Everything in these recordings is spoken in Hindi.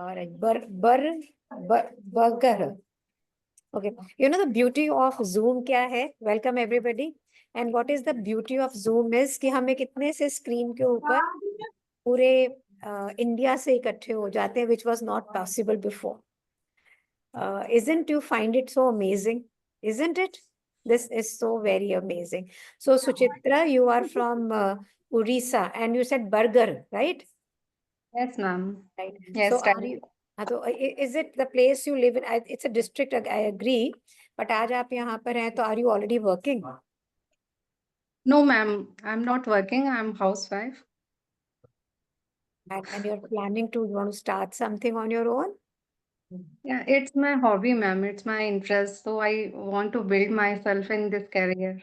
BARTAR. Burger. Okay. You know the beauty of Zoom क्या है? Welcome everybody. And what is the beauty of Zoom is कि हमें कितने से स्क्रीन के ऊपर पूरे इंडिया से इकट्ठे हो जाते हैं, which was not possible before. Isn't you find it so amazing? Isn't it? This is so very amazing. So Suchitra, you are from Orissa and you said burger, right? Yes, ma'am. Right. Yes, So right. are you, is it the place you live in? It's a district, I agree. But आज आप यहाँ पर हैं, तो are you already working? No, ma'am. I'm not working. I'm housewife. And you're planning to want to start something on your own? Yeah, it's my hobby, ma'am. It's my interest. So I want to build myself in this career.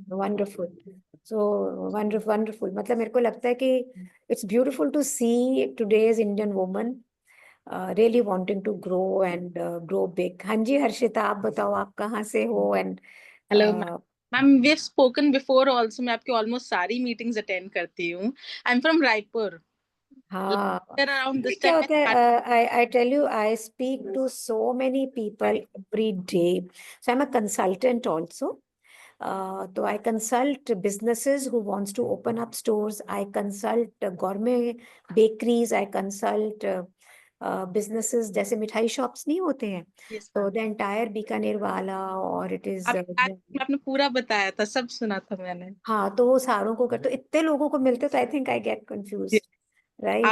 Wonderful. So wonderful, wonderful. मतलब मेरे को लगता है कि it's beautiful to see today's Indian woman really wanting to grow and grow big. हाँ जी हर्षिता, आप बताओ आप कहाँ से हो and hello ma'am, we have spoken before also. मैं आपकी ऑलमोस्ट सारी मीटिंग्स अटेंड करती हूँ. I am from Raipur. हाँ, अराउंड दिस क्या टाइम होता है, I tell you, I speak to so many people every day. So I'm a consultant also. So I consult businesses who wants to open up stores. I consult gourmet bakeries. I consult businesses जैसे मिठाई shops नहीं होते हैं. So the entire बीकानेर वाला और it is आपने पूरा बताया था, सब सुना था मैंने. हाँ, तो वो सारों को कर, तो इतने लोगों को मिलते, तो I think I get confused. Right.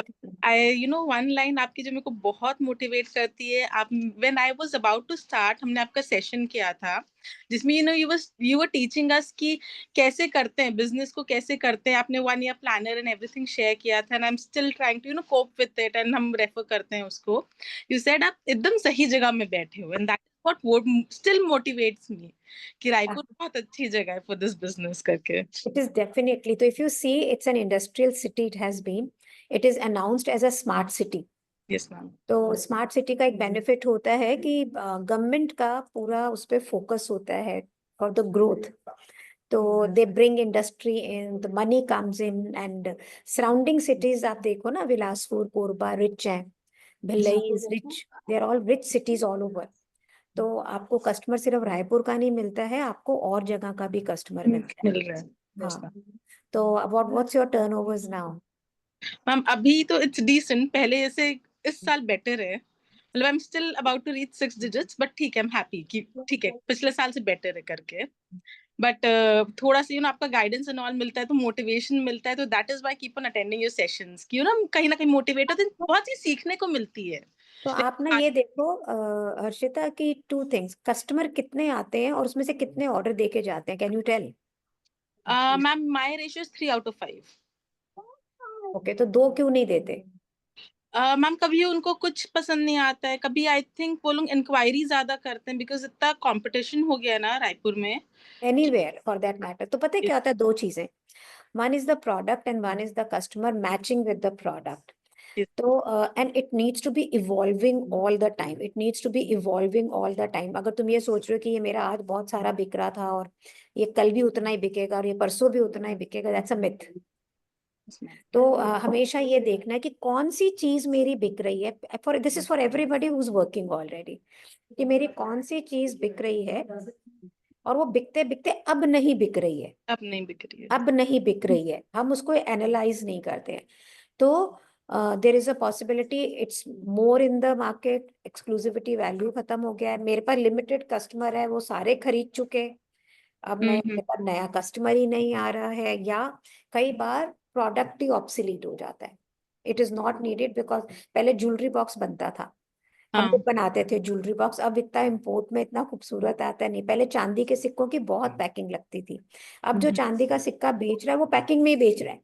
One line आपकी जो मेरे को बहुत मोटिवेट करती है. आप when I was about to start, हमने आपका सेशन किया था जिसमें यू वर टीचिंग अस कि कैसे करते हैं बिजनेस को, कैसे करते हैं. आपने 1 year planner and everything share किया था. And I am still trying to cope with it. And हम रेफर करते हैं उसको. यू सेड आप एकदम सही जगह में बैठे हो. And that is what still motivates me कि रायपुर बहुत अच्छी जगह है फॉर दिस बिजनेस करके. It is definitely. So if you see, it's an industrial city. It has been. It is announced as a smart city. Yes ma'am. तो स्मार्ट सिटी का एक बेनिफिट होता है कि गवर्नमेंट का पूरा उस पर फोकस होता है फॉर द ग्रोथ. तो they bring industry in, the money comes in. And surrounding cities आप देखो ना, बिलासपुर, कोरबा रिच है, Bhilai is rich, they are all rich cities all over. तो आपको कस्टमर सिर्फ रायपुर का नहीं मिलता है, आपको और जगह का भी कस्टमर मिलता मिल रहा है. है. हाँ. तो what's your turnovers now? Ma'am अभी तो इट्स डिसेंट. पहले से इस साल बेटर है. मतलब I am still about to reach 6 digits, but ठीक है, आई एम हैप्पी कि ठीक है, पिछले साल से बेटर है करके. बट थोड़ा सा आपका गाइडेंस एंड ऑल मिलता है, तो मोटिवेशन मिलता है. तो that is why keep on attending your sessions कि ना कहीं मोटिवेट होते हैं. बहुत ही सीखने को मिलती है. तो आप ना ये देखो हर्षिता की 2 थिंग्स, कस्टमर कितने आते हैं और उसमें से कितने ऑर्डर देके जाते हैं, can you tell? Ma'am my ratio is 3 out of 5. Okay, तो 2 क्यों नहीं देते? मैम कभी उनको कुछ पसंद नहीं आता है. कभी आई थिंक वो लोग इंक्वायरी ज्यादा करते हैं बिकॉज इतना कंपटीशन हो गया है ना रायपुर में. Anywhere for that matter. तो पता है क्या होता है, 2 चीजें. One is the product and one is the customer matching with the product. तो and it needs to be evolving all the time. It needs to be evolving all the time. अगर तुम ये सोच रहे हो कि ये मेरा आज बहुत सारा बिक रहा था और ये कल भी उतना ही बिकेगा और ये परसों भी उतना ही बिकेगा, दैट्स अ मिथ. तो हमेशा ये देखना है कि कौन सी चीज मेरी बिक रही है. For this is for everybody who is working already, कि मेरी कौन सी चीज बिक रही है और वो बिकते बिकते अब नहीं बिक रही है. अब नहीं बिक रही है. अब नहीं बिक रही है, हम उसको एनालाइज नहीं करते हैं. तो there is a possibility it's more in the market. Exclusivity value खत्म हो गया है. मेरे पास लिमिटेड कस्टमर है, वो सारे खरीद चुके. अब मेरे पास नया कस्टमर ही नहीं आ रहा है, या कई बार प्रोडक्ट ही ऑब्सोलीट हो जाता है. It is not needed. Because पहले ज्वेलरी बॉक्स बनता था, हम लोग बनाते थे ज्वेलरी बॉक्स. अब इतना इम्पोर्ट में इतना खूबसूरत आता नहीं. पहले चांदी के सिक्कों की बहुत पैकिंग लगती थी. अब जो चांदी का सिक्का बेच रहा है वो पैकिंग में ही बेच रहा है.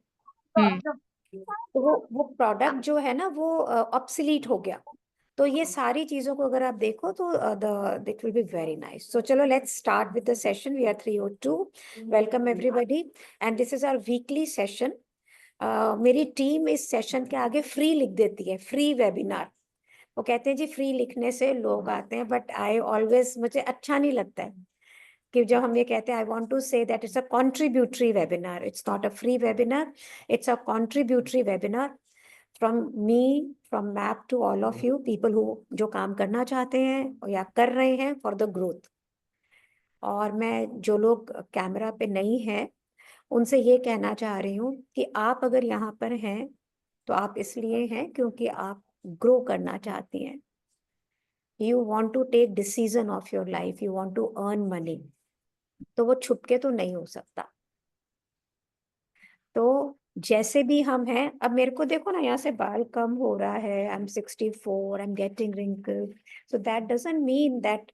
तो वो प्रोडक्ट जो है ना, वो ऑब्सोलीट हो गया. तो ये सारी चीजों को अगर आप देखो तो it will be very nice. So चलो let's start with the session. We are 302. Welcome everybody and this is our weekly session. मेरी टीम इस सेशन के आगे फ्री लिख देती है, फ्री वेबिनार. वो कहते हैं जी फ्री लिखने से लोग आते हैं, बट आई ऑलवेज, मुझे अच्छा नहीं लगता है कि जब हम ये कहते हैं. I want to say that it's a contributory webinar. It's not a free webinar, it's a contributory webinar from me, from map to all of you people who जो काम करना चाहते हैं या कर रहे हैं फॉर द ग्रोथ। और मैं जो लोग कैमरा पे नहीं हैं उनसे ये कहना चाह रही हूँ कि आप अगर यहाँ पर हैं तो आप इसलिए हैं क्योंकि आप ग्रो करना चाहती हैं। You want to take decision of your life, you want to earn money, तो वो छुप के तो नहीं हो सकता। तो जैसे भी हम हैं, अब मेरे को देखो ना, यहाँ से बाल कम हो रहा है, I am 64, I am getting wrinkle, so that doesn't mean that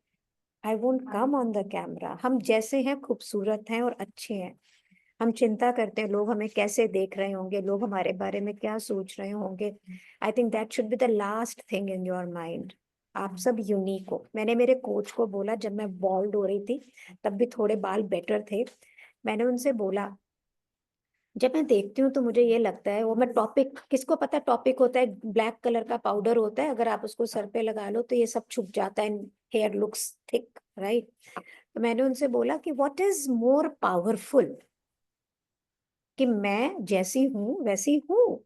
I won't come on the camera. हम जैसे हैं खूबसूरत हैं और अच्छे हैं। हम चिंता करते हैं लोग हमें कैसे देख रहे होंगे, लोग हमारे बारे में क्या सोच रहे होंगे। I think that should be the last thing in your mind. आप सब यूनिक हो। मैंने मेरे कोच को बोला, जब मैं बॉल्ड हो रही थी तब भी थोड़े बाल बेटर थे, मैंने उनसे बोला जब मैं देखती हूँ तो मुझे ये लगता है, वो मैं टॉपिक, किसको पता टॉपिक होता है ब्लैक कलर का पाउडर होता है, अगर आप उसको सर पे लगा लो तो ये सब छुप जाता है, हेयर लुक्स थिक, राइट। तो मैंने उनसे बोला कि व्हाट इज मोर पावरफुल, कि मैं जैसी हूं वैसी हूं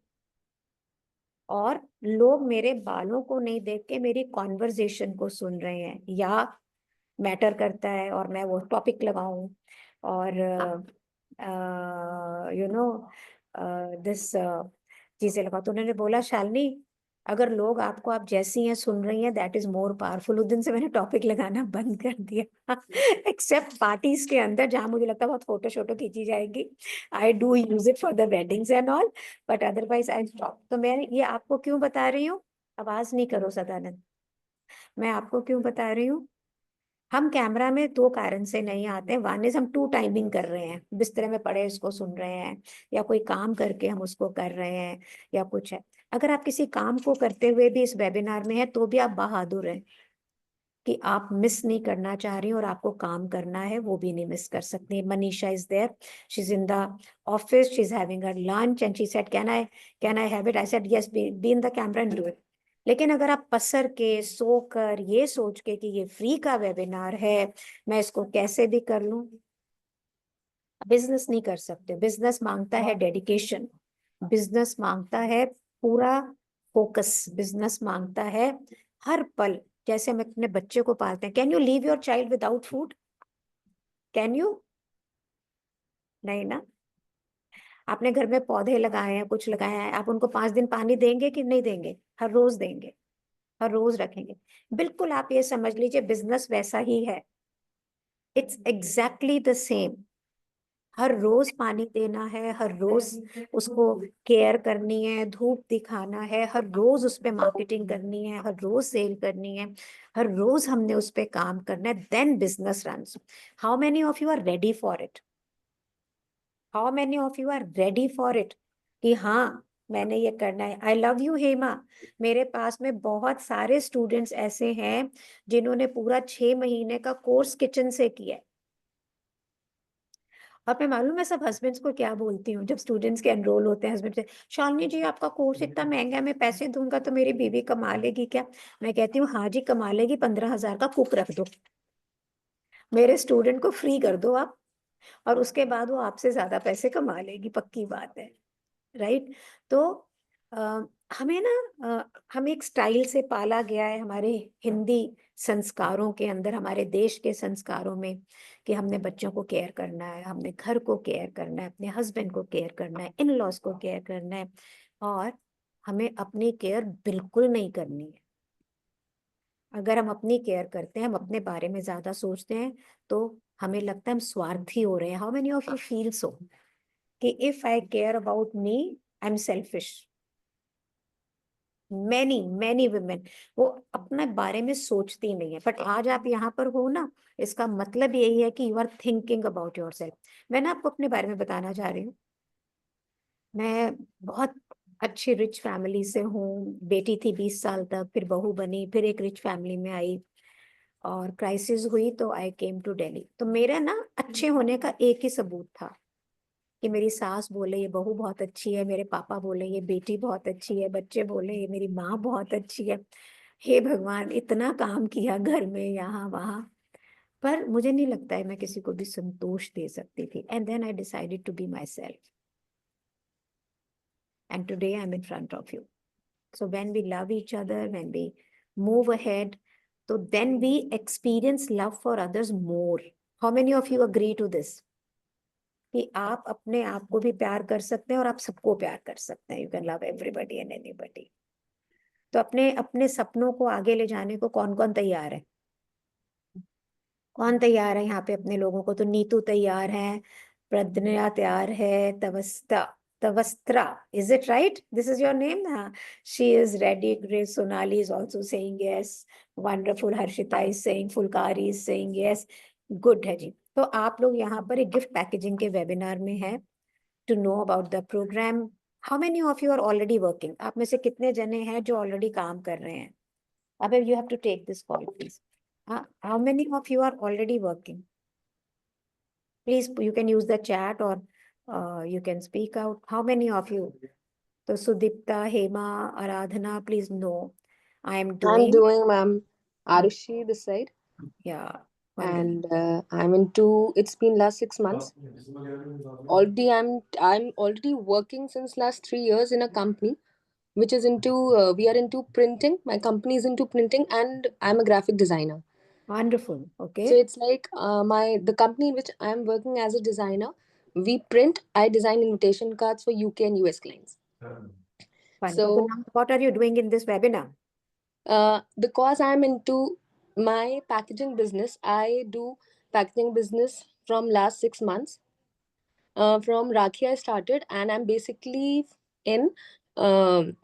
और लोग मेरे बालों को नहीं देख के मेरी कॉन्वर्जेशन को सुन रहे हैं, या मैटर करता है और मैं वो टॉपिक लगाऊं और यू नो दिस चीजें लगा। तो उन्होंने बोला शालिनी, अगर लोग आपको आप जैसी हैं सुन रही हैं, दैट इज मोर पावरफुल। उस दिन से मैंने टॉपिक लगाना बंद कर दिया एक्सेप्ट पार्टीज के अंदर जहां मुझे लगता है बहुत फोटो शोटो खींची जाएगी, I do use it for the weddings and all, but otherwise I stop. तो मैं ये आपको क्यों बता रही हूँ, आवाज नहीं करो सदानंद, मैं आपको क्यों बता रही हूँ, हम कैमरा में दो कारण से नहीं आते हैं। वन इज हम टू टाइमिंग कर रहे हैं, बिस्तरे में पड़े इसको सुन रहे हैं, या कोई काम करके हम उसको कर रहे हैं, या कुछ है। अगर आप किसी काम को करते हुए भी इस वेबिनार में है तो भी आप बहादुर हैं कि आप मिस नहीं करना चाह रही, और आपको काम करना है वो भी नहीं मिस कर सकती। Manisha is there, she is in the office, she is having her lunch and she said can I have it, I said yes, be in the camera and do it. लेकिन अगर आप पसर के सोकर ये सोच के कि ये फ्री का वेबिनार है, मैं इसको कैसे भी कर लूं, बिजनेस नहीं कर सकते। बिजनेस मांगता है डेडिकेशन, बिजनेस मांगता है पूरा फोकस, बिजनेस मांगता है हर पल। जैसे हम अपने बच्चे को पालते हैं, can you leave your child without food, can you? नहीं ना। आपने घर में पौधे लगाए हैं, कुछ लगाए हैं, आप उनको 5 दिन पानी देंगे कि नहीं देंगे? हर रोज देंगे, हर रोज रखेंगे। बिल्कुल आप ये समझ लीजिए बिजनेस वैसा ही है, इट्स एग्जैक्टली द सेम। हर रोज पानी देना है, हर रोज उसको केयर करनी है, धूप दिखाना है, हर रोज उस पे मार्केटिंग करनी है, हर रोज सेल करनी है, हर रोज हमने उस पे काम करना है, then business runs. How many of you are ready for it? How many of you are ready for it कि हाँ मैंने ये करना है? आई लव यू हेमा, मेरे पास में बहुत सारे स्टूडेंट्स ऐसे हैं जिन्होंने पूरा 6 महीने का कोर्स किचन से किया है। और मैं मालूम है सब हस्बैंड्स को क्या बोलती हूँ जब स्टूडेंट्स के एनरोल होते हैं, हस्बैंड से, शालिनी जी आपका कोर्स इतना महंगा है, मैं पैसे दूंगा तो मेरी बीवी कमा लेगी क्या? मैं कहती हूँ हाँ जी कमा लेगी, 15,000 का कुक रख दो, मेरे स्टूडेंट को फ्री कर दो आप, और उसके बाद वो आपसे ज्यादा पैसे कमा लेगी, पक्की बात है, राइट। तो आ, हमें ना हम एक स्टाइल से पाला गया है हमारे हिंदी संस्कारों के अंदर, हमारे देश के संस्कारों में, कि हमने बच्चों को केयर करना है, हमने घर को केयर करना है, अपने हस्बैंड को केयर करना है, इन लॉज को केयर करना है, और हमें अपनी केयर बिल्कुल नहीं करनी है। अगर हम अपनी केयर करते हैं, हम अपने बारे में ज्यादा सोचते हैं, तो हमें लगता है हम स्वार्थी हो रहे हैं। How many of you feel so कि if I care about me I am selfish? Many many women वो अपने बारे में सोचती नहीं है, बट आज आप यहाँ पर हो ना, इसका मतलब यही है कि you are thinking about yourself. मैं ना आपको अपने बारे में बताना चाह रही हूँ, मैं बहुत अच्छी रिच फैमिली से हूँ, बेटी थी 20 साल तक, फिर बहू बनी, फिर एक रिच फैमिली में आई, और क्राइसिस हुई तो आई केम टू दिल्ली। तो मेरा ना अच्छे होने का एक ही सबूत था कि मेरी सास बोले ये बहू बहुत अच्छी है, मेरे पापा बोले ये बेटी बहुत अच्छी है, बच्चे बोले ये मेरी माँ बहुत अच्छी है। हे भगवान, इतना काम किया घर में, यहाँ वहाँ, पर मुझे नहीं लगता है मैं किसी को भी संतोष दे सकती थी। And then I decided to be myself, and today I am in front of you. So when we love each other, when we move ahead, so then we experience love for others more. How many of you agree to this? कि आप अपने आप को भी प्यार कर सकते हैं और आप सबको प्यार कर सकते हैं. You can love everybody and anybody. तो अपने अपने सपनों को आगे ले जाने को कौन कौन तैयार है? कौन तैयार है यहाँ पे अपने लोगों को? तो नीतू तैयार है, प्रज्ञा तैयार है, तवस्त्रा, is it right? This is your name? हाँ, she is ready. Great. Sonali is also saying yes. Wonderful. Harshita is saying, Fulkari is saying yes. Good है जी. तो आप लोग यहाँ पर एक गिफ्ट पैकेजिंग के वेबिनार में हैं to know about the program. How many of you are already working? आप में से कितने जने हैं जो ऑलरेडी काम कर रहे हैं? अब you have to take this call, please. How many of you are already working? Please, you can use the chat or you can speak out. How many of you? So Sudipta, Hema, Aradhana, please know. I am I'm doing. doing, ma'am. Arushi this side, Yeah. Wonderful. and I'm into. It's been last 6 months. Already, I'm already working since last 3 years in a company, which is into. We are into printing. My company is into printing, and I'm a graphic designer. Wonderful. Okay. So it's like the company in which I'm working as a designer. We print. I design invitation cards for UK and US clients. Fine. So So now what are you doing in this webinar? because I'm into my packaging business, I do packaging business from last 6 months. From Rakhi I started, and I'm basically in um,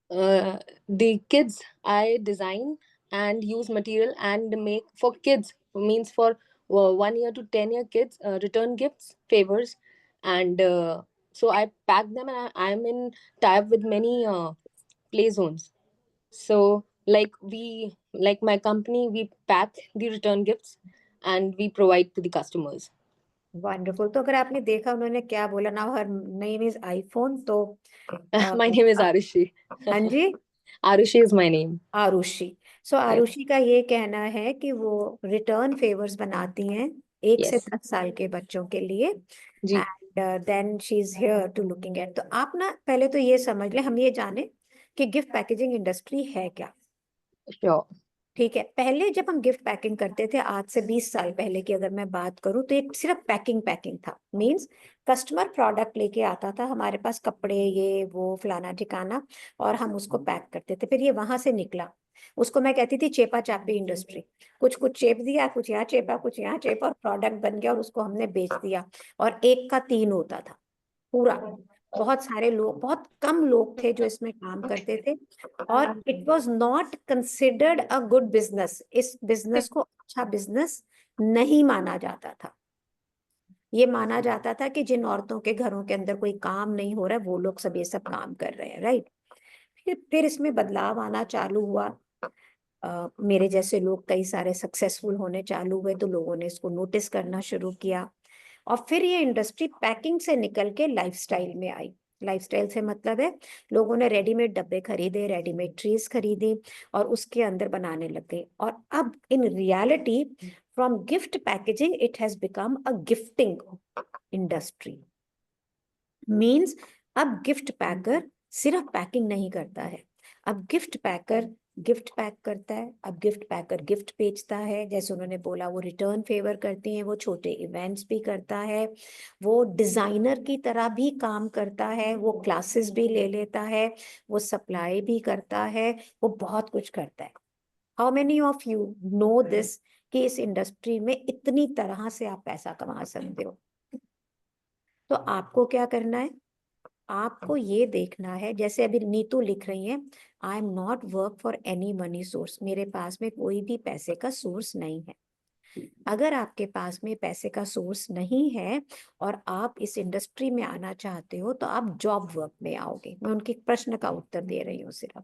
the kids. I design and use material and make for kids, means for 1 year to 10-year kids, return gifts, favors, and so I pack them, and I'm in tie up with many play zones. So like my company, we pack the return gifts and we provide to the customers. Wonderful. तो अगर आपने देखा उन्होंने क्या बोला, now her name is iPhone. तो My name is Arushi. हाँ जी, Arushi is my name. Arushi. So Yes. Arushi का ये कहना है कि वो रिटर्न फेवर्स बनाती हैं 1 से Yes. 10 साल के बच्चों के लिए. जी. And then she is here to looking at. तो आप ना पहले तो ये समझ ले, हम ये जाने कि गिफ्ट पैकेजिंग इंडस्ट्री है क्या. Sure. ठीक है. पहले जब हम गिफ्ट पैकिंग करते थे, आज से 20 साल पहले की अगर मैं बात करूं, तो ये सिर्फ पैकिंग था. मींस कस्टमर प्रोडक्ट लेके आता था हमारे पास, कपड़े ये वो फलाना ठिकाना, और हम उसको पैक करते थे. फिर ये वहां से निकला. उसको मैं कहती थी चेपा चापी इंडस्ट्री. कुछ चेप दिया, कुछ यहाँ चेपा, कुछ यहाँ चेपा, और प्रोडक्ट बन गया और उसको हमने बेच दिया. और 1 का 3 होता था पूरा. बहुत सारे लोग, बहुत कम लोग थे जो इसमें काम करते थे, और it was not considered a good business. इस बिजनेस को अच्छा बिजनेस नहीं माना जाता था. ये माना जाता था कि जिन औरतों के घरों के अंदर कोई काम नहीं हो रहा है, वो लोग सब ये सब काम कर रहे हैं. राइट. फिर इसमें बदलाव आना चालू हुआ. मेरे जैसे लोग कई सारे सक्सेसफुल होने चालू हुए, तो लोगों ने इसको नोटिस करना शुरू किया. और फिर ये इंडस्ट्री पैकिंग से निकल के लाइफस्टाइल में आई. लाइफस्टाइल से मतलब है लोगों ने रेडीमेड डब्बे खरीदे, रेडीमेड ट्रीज खरीदी, और उसके अंदर बनाने लग गए. और अब in reality, from gift packaging it has become a gifting industry. Means अब गिफ्ट पैकर सिर्फ पैकिंग नहीं करता है, अब गिफ्ट पैकर गिफ्ट पैक करता है. अब गिफ्ट पैकर गिफ्ट बेचता है. जैसे उन्होंने बोला, वो रिटर्न फेवर करती हैं, वो छोटे इवेंट्स भी करता है, वो डिजाइनर की तरह भी काम करता है, वो क्लासेस भी ले लेता है, वो सप्लाई भी करता है, वो बहुत कुछ करता है. How many of you know this कि इस इंडस्ट्री में इतनी तरह से आप पैसा कमा सकते हो. तो आपको क्या करना है, आपको ये देखना है. जैसे अभी नीतू लिख रही है, I am not work for any money source. मेरे पास में कोई भी पैसे का सोर्स नहीं है. अगर आपके पास में पैसे का सोर्स नहीं है और आप इस इंडस्ट्री में आना चाहते हो, तो आप जॉब वर्क में आओगे. मैं उनके प्रश्न का उत्तर दे रही हूँ सिर्फ,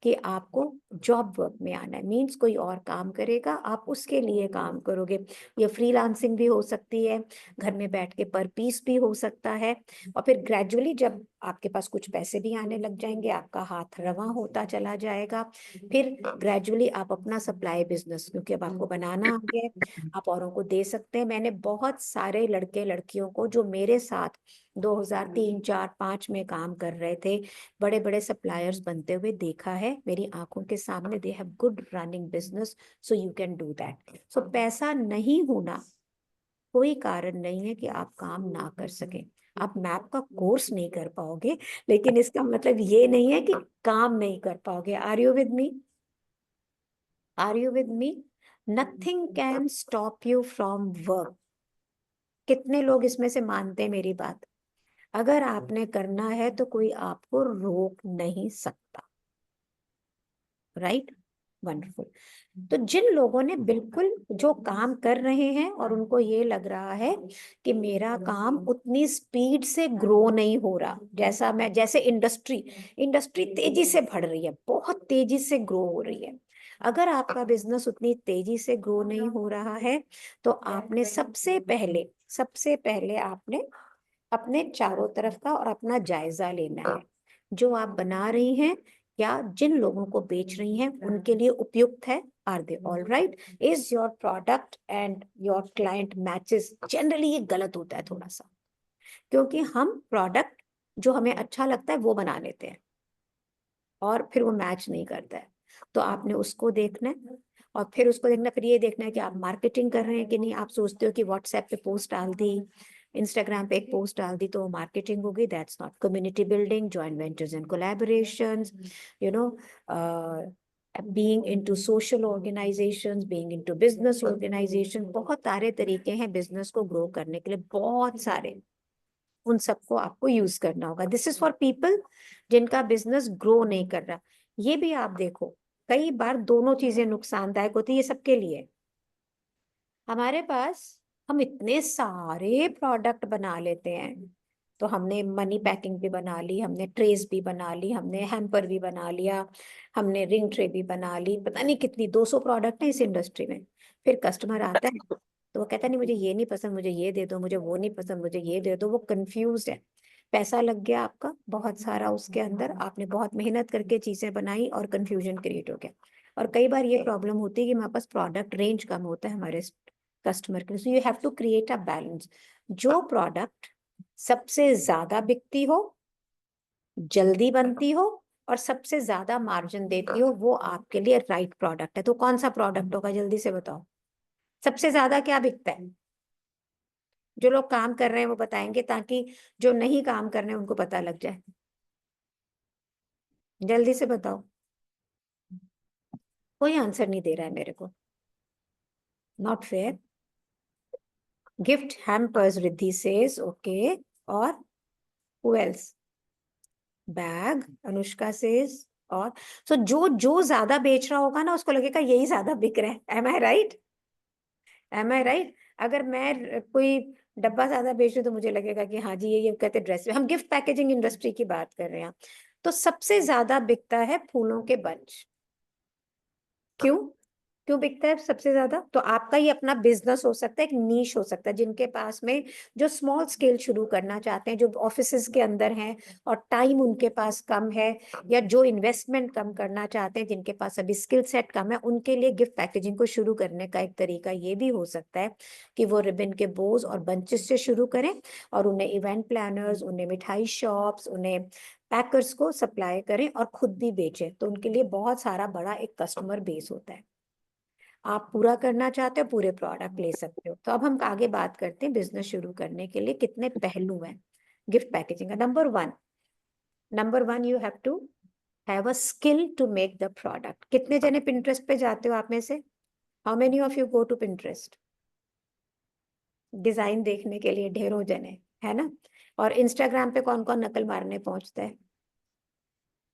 कि आपको जॉब वर्क में आना है. मीन्स कोई और काम करेगा, आप उसके लिए काम करोगे. ये फ्रीलांसिंग भी हो सकती है, घर में बैठ के पर पीस भी हो सकता है. और फिर ग्रेजुअली जब आपके पास कुछ पैसे भी आने लग जाएंगे, आपका हाथ रवां होता चला जाएगा। फिर ग्रेजुअली आप अपना सप्लाई बिजनेस, क्योंकि अब आपको बनाना आ गया है, आप औरों को दे सकते हैं। मैंने बहुत सारे लड़के लड़कियों को जो मेरे साथ 2003, 4, 5 में काम कर रहे थे, बड़े बड़े सप्लायर्स बनते हुए देखा है मेरी आंखों के सामने। They have good running business, so you can do that. So पैसा नहीं होना कोई कारण नहीं है कि आप काम ना कर सकें। आप मैप का कोर्स नहीं कर पाओगे, लेकिन इसका मतलब ये नहीं है कि काम नहीं कर पाओगे। Are you with me? Are you with me? Nothing can stop you from work. कितने लोग इसमें से मानते हैं मेरी बात? अगर आपने करना है तो कोई आपको रोक नहीं सकता। राइट? वंडरफुल। तो जिन लोगों ने बिल्कुल जो काम कर रहे हैं और उनको ये लग रहा है कि मेरा काम उतनी स्पीड से ग्रो नहीं हो रहा, जैसे इंडस्ट्री तेजी से बढ़ रही है, बहुत तेजी से ग्रो हो रही है। अगर आपका बिजनेस उतनी तेजी से ग्रो नहीं हो रहा है तो आपने सबसे पहले आपने अपने चारों तरफ का और अपना जायजा लेना है। जो आप बना रही हैं या जिन लोगों को बेच रही हैं उनके लिए उपयुक्त है? Are they all right? Is your product and your client matches? Generally ये गलत होता है थोड़ा सा, क्योंकि हम प्रोडक्ट जो हमें अच्छा लगता है वो बना लेते हैं और फिर वो मैच नहीं करता है। तो आपने उसको देखना है और फिर उसको देखना, फिर ये देखना है कि आप मार्केटिंग कर रहे हैं कि नहीं। आप सोचते हो कि व्हाट्सएप पे पोस्ट डाल दी, इंस्टाग्राम पे एक पोस्ट डाल दी तो मार्केटिंग होगी। That's not community building, joint ventures and collaborations, you know, being into social organizations, being into business organization। बहुत सारे तरीके हैं बिजनेस को ग्रो करने के लिए, बहुत सारे। उन सबको आपको यूज करना होगा। दिस इज फॉर पीपल जिनका बिजनेस ग्रो नहीं कर रहा। ये भी आप देखो, कई बार दोनों चीजें नुकसानदायक होती है, ये सबके लिए। हमारे पास हम इतने सारे प्रोडक्ट बना लेते हैं, तो हमने मनी पैकिंग भी बना ली, हमने ट्रेस भी बना ली, हमने हैम्पर भी बना लिया, हमने रिंग ट्रे भी बना ली, पता नहीं कितनी 200 प्रोडक्ट है इस इंडस्ट्री में। फिर कस्टमर आता है तो वो कहता नहीं मुझे ये नहीं पसंद, मुझे ये दे दो, मुझे वो नहीं पसंद, मुझे ये दे दो। वो कंफ्यूज है। पैसा लग गया आपका बहुत सारा उसके अंदर, आपने बहुत मेहनत करके चीजें बनाई और कंफ्यूजन क्रिएट हो गया। और कई बार ये प्रॉब्लम होती है कि हमारे पास प्रोडक्ट रेंज कम होता है हमारे कस्टमर के लिए। So you have to create a balance. जो प्रोडक्ट सबसे ज्यादा बिकती हो, जल्दी बनती हो और सबसे ज्यादा मार्जिन देती हो, वो आपके लिए राइट प्रोडक्ट है। तो कौन सा प्रोडक्ट होगा, जल्दी से बताओ। सबसे ज्यादा क्या बिकता है? जो लोग काम कर रहे हैं वो बताएंगे, ताकि जो नहीं काम कर रहे हैं उनको पता लग जाए। जल्दी से बताओ। कोई आंसर नहीं दे रहा है मेरे को। Not fair. Gift hampers, Riddhi says. Okay. और who else? Bag, Anushka says. और सो जो जो ज्यादा बेच रहा होगा ना उसको लगेगा यही ज्यादा बिक रहा है। M I right? M I right? अगर मैं कोई डब्बा ज्यादा बेच रही हूँ तो मुझे लगेगा कि हाँ जी ये कहते ड्रेस। हम गिफ्ट पैकेजिंग इंडस्ट्री की बात कर रहे हैं। तो सबसे ज्यादा बिकता है फूलों के बंच। क्यों? क्यों बिकता है सबसे ज्यादा? तो आपका ही अपना बिजनेस हो सकता है, एक नीश हो सकता है। जिनके पास में जो स्मॉल स्केल शुरू करना चाहते हैं, जो ऑफिसेज के अंदर हैं और टाइम उनके पास कम है, या जो इन्वेस्टमेंट कम करना चाहते हैं, जिनके पास अभी स्किल सेट कम है, उनके लिए गिफ्ट पैकेजिंग को शुरू करने का एक तरीका ये भी हो सकता है कि वो रिबन के बोज और बंचेस से शुरू करें और उन्हें इवेंट प्लानर्स, उन्हें मिठाई शॉप्स, उन्हें पैकर्स को सप्लाई करें और खुद भी बेचें। तो उनके लिए बहुत सारा बड़ा एक कस्टमर बेस होता है। आप पूरा करना चाहते हो, पूरे प्रोडक्ट ले सकते हो। तो अब हम आगे बात करते हैं बिजनेस शुरू करने के लिए कितने पहलू हैं गिफ्ट पैकेजिंग का। Number one you have to have a skill to make the product. कितने जने पिंटरेस्ट पे जाते हो आप में से? How many of you go to Pinterest design देखने के लिए? ढेरों जने, है ना? और इंस्टाग्राम पे कौन कौन नकल मारने पहुंचता है?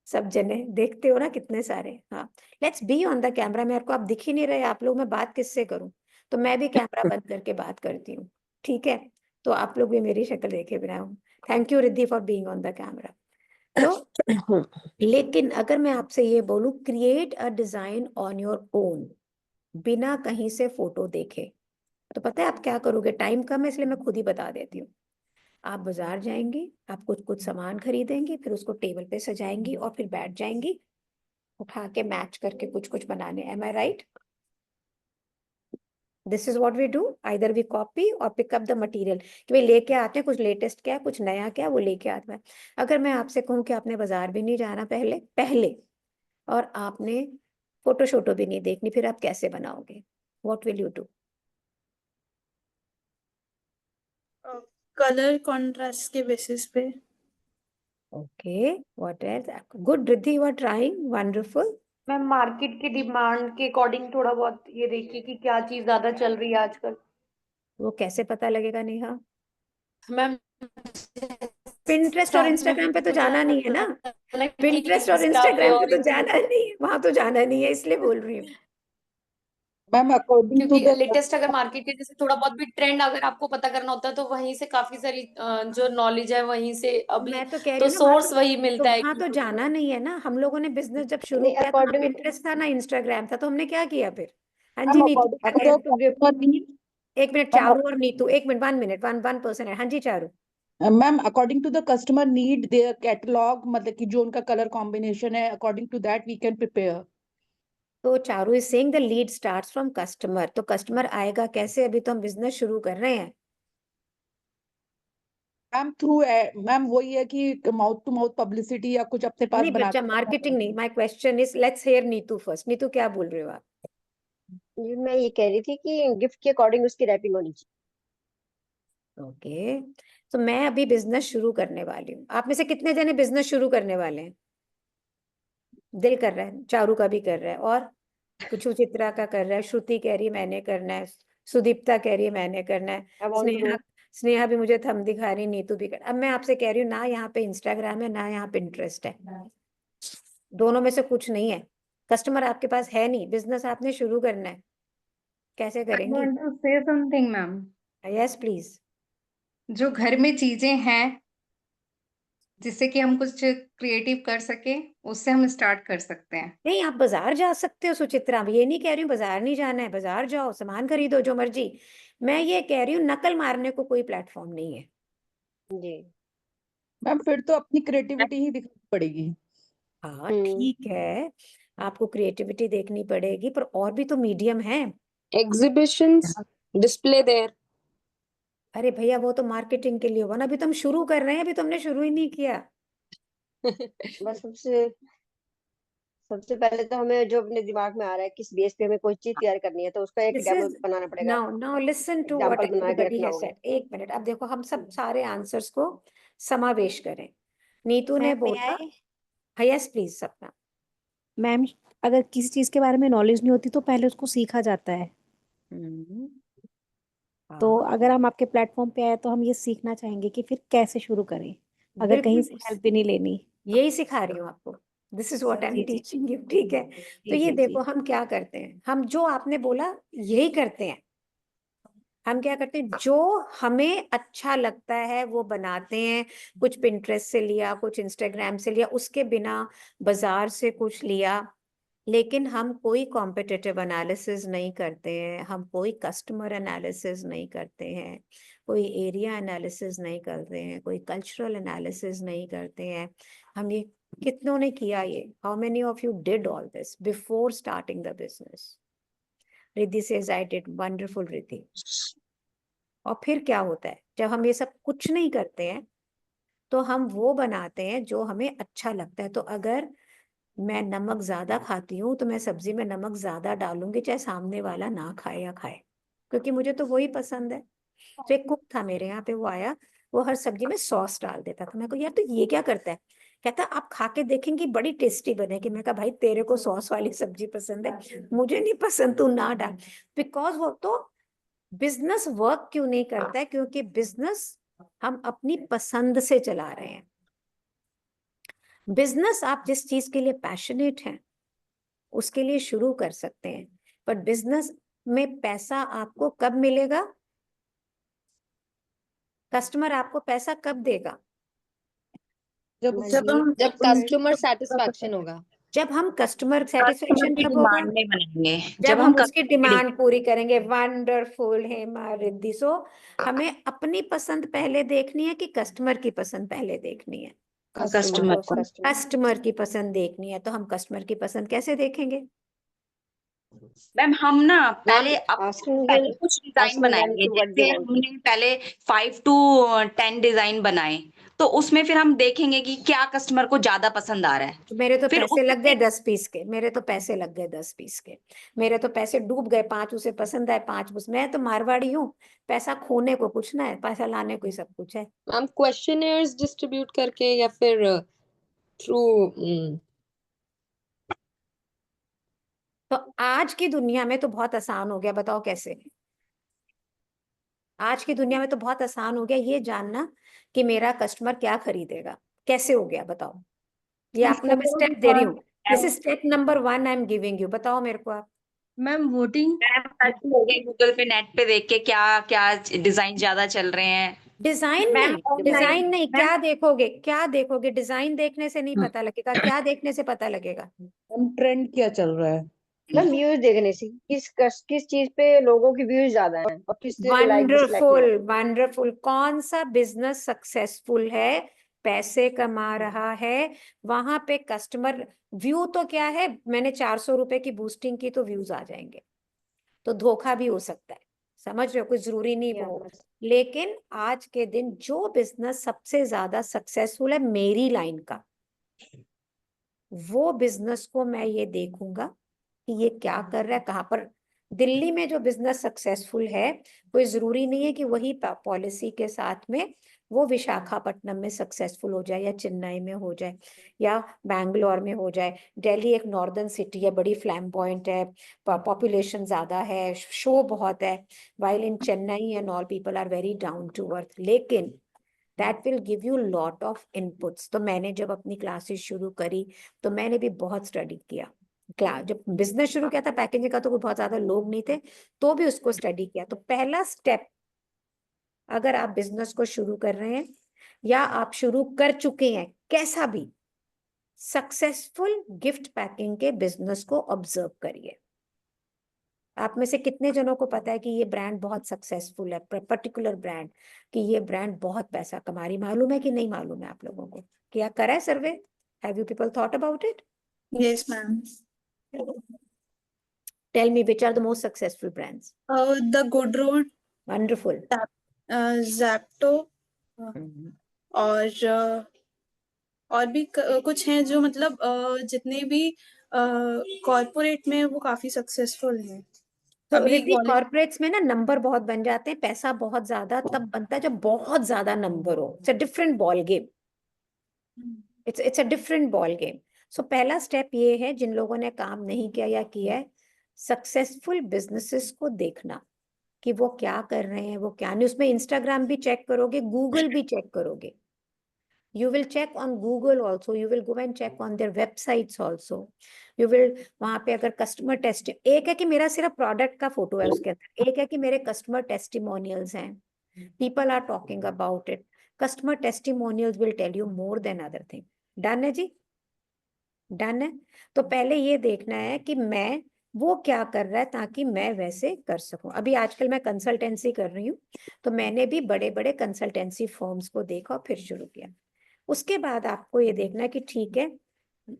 सब जने देखते हो ना, कितने सारे। हाँ, let's be on the camera. मेरे को आप दिख ही नहीं रहे आप लोग, मैं बात किससे करूं? तो मैं भी कैमरा बंद करके बात करती हूँ, ठीक है? तो आप लोग भी मेरी शक्ल देखे बिना हूँ। Thank you Riddhi for being on the camera. तो लेकिन अगर मैं आपसे ये बोलूं create a design on your own, बिना कहीं से फोटो देखे, तो पता है आप क्या करोगे? टाइम कम है इसलिए मैं खुद ही बता देती हूँ। आप बाजार जाएंगी, आप कुछ कुछ सामान खरीदेंगी, फिर उसको टेबल पे सजाएंगी और फिर बैठ जाएंगी उठा के मैच करके कुछ कुछ बनाने। Am I right? This is what we do, either we copy और पिक अप द मटेरियल कि भाई लेके आते हैं कुछ लेटेस्ट क्या है, कुछ नया क्या है, वो लेके आता है। अगर मैं आपसे कहूँ कि आपने बाजार भी नहीं जाना पहले पहले और आपने फोटो शोटो भी नहीं देखनी, फिर आप कैसे बनाओगे? What will you do? Colour contrast के बेसिस पे। Okay, what else? Good Riddhi, you are trying, wonderful. Ma'am market की डिमांड के अकॉर्डिंग थोड़ा बहुत ये देखिए कि क्या चीज ज्यादा चल रही है आजकल। वो कैसे पता लगेगा नेहा? मैम पिंटरेस्ट और इंस्टाग्राम पे तो जाना नहीं है ना, पिंटरेस्ट और इंस्टाग्राम पे तो जाना नहीं है, वहां तो जाना नहीं है, इसलिए बोल रही हूँ। मैम अकॉर्डिंग टू क्योंकि द लेटेस्ट अगर मार्केट के जैसे थोड़ा बहुत भी ट्रेंड अगर आपको पता करना होता है तो वहीं से काफी सारी जो नॉलेज है वहीं से अभी मैं तो कह रही तो हूँ ना, वहां सोर्स वही तो मिलता है वहां तो कि जाना नहीं है ना। हम लोगों ने बिजनेस जब शुरू नहीं किया था, ना अकॉर्डिंग पिंटरेस्ट था ना इंस्टाग्राम था, तो हमने क्या किया फिर? हाँ मैम जी Neetu, according to the customer need. एक मिनट, मैम चारू और नीतू, एक मिनट, 1 मिनट, 1% है। हाँ जी Charu. Ma'am according to the customer need their catalogue, मतलब कि जो उनका कलर कॉम्बिनेशन है, according to that we can prepare. तो Charu is saying the lead starts from customer, तो कस्टमर आएगा कैसे? अभी तो हम बिजनेस शुरू कर रहे हैं। मैम थ्रू मैम वही है कि माउथ टू माउथ पब्लिसिटी या कुछ अपने पास नहीं बना बच्चा, मार्केटिंग नहीं। My question is, let's hear Neetu first. Neetu क्या बोल रहे हो आप? मैं ये कह रही थी कि गिफ्ट के अकॉर्डिंग उसकी रैपिंग होनी चाहिए। ओके, तो मैं अभी बिजनेस शुरू करने वाली हूँ। आप में से कितने जने बिजनेस शुरू करने वाले हैं? दिल कर रहा है, चारू का भी कर रहा है, और कुछ चित्रा का कर रहा है, श्रुति कह रही है मैंने करना है, सुदीप्ता कह रही है मैंने करना है, I want to Sneha do. Sneha भी मुझे थम दिखा रही, नीतू भी कर। अब मैं आपसे कह रही हूँ ना, यहाँ पे इंस्टाग्राम है ना यहाँ पे इंटरेस्ट है, दोनों में से कुछ नहीं है। कस्टमर आपके पास है नहीं, बिजनेस आपने शुरू करना है, कैसे आई करेंगी? Want to say something ma'am. Yes please. जो घर में चीजें हैं जिससे कि हम कुछ क्रिएटिव कर सके, उससे हम स्टार्ट कर सकते हैं। नहीं, आप बाजार जा सकते हो सुचित्रा, ये नहीं कह रही हूँ बाजार नहीं जाना है, बाजार जाओ, सामान खरीदो जो मर्जी। मैं ये कह रही हूँ नकल मारने को कोई प्लेटफॉर्म नहीं है। जी। मैम फिर तो अपनी क्रिएटिविटी ही दिखानी पड़ेगी। हाँ ठीक है, आपको क्रिएटिविटी देखनी पड़ेगी, पर और भी तो मीडियम है। Exhibitions, display there. अरे भैया वो तो मार्केटिंग के लिए होगा ना, अभी तो हम शुरू कर रहे हैं, अभी तो हमने शुरू ही नहीं किया। बस सबसे पहले तो हमें जो अपने दिमाग में आ रहा है किस बेस पे हमें कोई चीज तैयार करनी है तो उसका एक दिस डेमो इज, बनाना पड़ेगा। Now listen to what example बना के एवरीबॉडी रखना हैज होगा। सेड। एक मिनट, अब देखो हम सब सारे आंसर्स को समावेश करें। नीतू ने बोला, यस प्लीज सपना। मैम अगर किसी चीज के बारे में नॉलेज नहीं होती तो पहले उसको सीखा जाता है। हम्म, तो हाँ अगर हम आपके प्लेटफॉर्म पे आए तो हम ये सीखना चाहेंगे कि फिर कैसे शुरू करें, अगर कहीं बिल्कुल, से हेल्प भी नहीं लेनी। यही सिखा रही हूँ आपको। This is what I am teaching you, ठीक है? तो ये देखो हम क्या करते हैं, हम जो आपने बोला यही करते हैं। हम क्या करते हैं, जो हमें अच्छा लगता है वो बनाते हैं। कुछ पिंटरेस्ट से लिया, कुछ इंस्टाग्राम से लिया, उसके बिना बाजार से कुछ लिया। लेकिन हम कोई कॉम्पिटिटिव एनालिसिस नहीं करते हैं, हम कोई कस्टमर एनालिसिस नहीं करते हैं, कोई एरिया एनालिसिस नहीं करते हैं, कोई कल्चरल एनालिसिस नहीं करते हैं। हम ये, कितनों ने किया ये? How many of you did all this before starting the business? Riddhi says I did, wonderful Riddhi. और फिर क्या होता है, जब हम ये सब कुछ नहीं करते हैं तो हम वो बनाते हैं जो हमें अच्छा लगता है। तो अगर मैं नमक ज्यादा खाती हूँ तो मैं सब्जी में नमक ज्यादा डालूंगी, चाहे सामने वाला ना खाए या खाए, क्योंकि मुझे तो वही पसंद है। तो एक कुक था मेरे यहाँ पे, वो आया, वो हर सब्जी में सॉस डाल देता था। मैं को यार तो ये क्या करता है? कहता आप खा के देखेंगी बड़ी टेस्टी बनेगी। मैं कहा भाई तेरे को सॉस वाली सब्जी पसंद है, मुझे नहीं पसंद, तू ना डाल। बिकॉज वो तो बिजनेस वर्क क्यों नहीं करता है? क्योंकि बिजनेस हम अपनी पसंद से चला रहे हैं। बिजनेस आप जिस चीज के लिए पैशनेट हैं उसके लिए शुरू कर सकते हैं, पर बिजनेस में पैसा आपको कब मिलेगा? कस्टमर आपको पैसा कब देगा? जब जब हम जब कस्टमर सेटिस्फैक्शन होगा। जब हम कस्टमर कस्टमर सेटिस्फेक्शन की कब होगा? डिमांड नहीं बनाएंगे, जब हम उसकी customer की डिमांड पूरी करेंगे। वंडरफुल हेमा रिद्धि। सो हमें अपनी पसंद पहले देखनी है कि कस्टमर की पसंद पहले देखनी है? कस्टमर को कस्टमर की पसंद देखनी है, तो हम कस्टमर की पसंद कैसे देखेंगे? मैम हम ना पहले asking पहले them कुछ डिजाइन asking them बनाएंगे, to what they जैसे want. हमने पहले 5 to 10 डिजाइन बनाए, तो उसमें फिर हम देखेंगे कि क्या कस्टमर को ज्यादा पसंद आ रहा है। मेरे तो फिर पैसे लग गए उसमें 10 पीस के, मेरे तो पैसे लग गए 10 पीस के, मेरे तो पैसे डूब गए। 5 उसे पसंद आए, 5 उस। मैं तो मारवाड़ी हूँ, पैसा खोने को कुछ ना है, पैसा लाने को ही सब कुछ है। मैम क्वेश्चनर्स डिस्ट्रीब्यूट करके या फिर थ्रू तो आज की दुनिया में तो बहुत आसान हो गया, बताओ कैसे? आज की दुनिया में तो बहुत आसान हो गया ये जानना कि मेरा कस्टमर क्या खरीदेगा। कैसे हो गया बताओ? ये आपने मैं स्टेप दे रही हूँ, this is step number 1 I am giving you. बताओ मेरे को आप। मैम वोटिंग मैम सर्च हो गए गूगल पे, नेट पे देख के क्या क्या डिजाइन ज्यादा चल रहे हैं। डिजाइन मैम नहीं, डिजाइन नहीं, मैम क्या देखोगे? क्या देखोगे? डिजाइन देखने से नहीं पता लगेगा, क्या देखने से पता लगेगा? हम ट्रेंड क्या चल रहा है? मैम व्यूज देखने से किस चीज पे लोगों की व्यूज ज्यादा है और किस पे लाइक डिसलाइक नहीं वंडरफुल वंडरफुल। कौन सा बिजनेस सक्सेसफुल है, पैसे कमा रहा है, वहां पे कस्टमर व्यू तो क्या है? मैंने 400 रुपए की बूस्टिंग की तो व्यूज आ जाएंगे, तो धोखा भी हो सकता है, समझ रहे हो? कुछ जरूरी नहीं वो हो। लेकिन आज के दिन जो बिजनेस सबसे ज्यादा सक्सेसफुल है मेरी लाइन का, वो बिजनेस को मैं ये देखूंगा कि ये क्या कर रहा है, कहाँ पर। दिल्ली में जो बिजनेस सक्सेसफुल है, कोई जरूरी नहीं है कि वही पॉलिसी के साथ में वो विशाखापट्टनम में सक्सेसफुल हो जाए, या चेन्नई में हो जाए, या बैंगलोर में हो जाए। दिल्ली एक नॉर्दर्न सिटी है, बड़ी फ्लैम्बॉयंट है, पॉपुलेशन ज्यादा है, शो बहुत है, while in Chennai and all people are very down to earth. लेकिन that will give you lot of inputs. तो मैंने जब अपनी क्लासेस शुरू करी तो मैंने भी बहुत स्टडी किया। जब बिजनेस शुरू किया था पैकेजिंग का, तो कोई बहुत ज्यादा लोग नहीं थे, तो भी उसको स्टडी किया। तो पहला स्टेप, अगर आप बिजनेस को शुरू कर रहे हैं या आप शुरू कर चुके हैं, कैसा भी, सक्सेसफुल गिफ्ट पैकिंग के बिजनेस को ऑब्जर्व करिए। आप में से कितने जनों को पता है कि ये ब्रांड बहुत सक्सेसफुल है, पर्टिकुलर ब्रांड, कि ये ब्रांड बहुत पैसा कमा रही? मालूम है कि नहीं मालूम है आप लोगों को? क्या करा है survey? Have you people thought about it? Yes ma'am. Tell me which are the most successful brands? The good road, wonderful. Zepto, और भी कुछ हैं जो मतलब जितने भी कॉर्पोरेट में वो काफी सक्सेसफुल हैं। तो अभी रिद्धि, कॉर्पोरेट्स में ना नंबर बहुत बन जाते हैं, पैसा बहुत ज्यादा तब बनता है जब बहुत ज्यादा नंबर हो। It's a different ball game, it's a different ball game. So पहला स्टेप ये है, जिन लोगों ने काम नहीं किया या किया है, सक्सेसफुल बिजनेसेस को देखना कि वो क्या कर रहे हैं, वो क्या नहीं। उसमें इंस्टाग्राम भी चेक करोगे, गूगल भी चेक करोगे। You will check on Google also. You will go and check on their websites also. You will, वहां पे अगर कस्टमर टेस्ट, एक है कि मेरा सिर्फ प्रोडक्ट का फोटो है उसके अंदर, एक है कि मेरे कस्टमर टेस्टिमोनियल्स हैं, people are talking about it. Customer testimonials will tell you more than other thing. Done है जी? डन है। तो पहले ये देखना है कि मैं, वो क्या कर रहा है ताकि मैं वैसे कर सकूं। अभी आजकल मैं कंसल्टेंसी कर रही हूँ, तो मैंने भी बड़े बड़े कंसल्टेंसी फर्म्स को देखा और फिर शुरू किया। उसके बाद आपको ये देखना है कि ठीक है,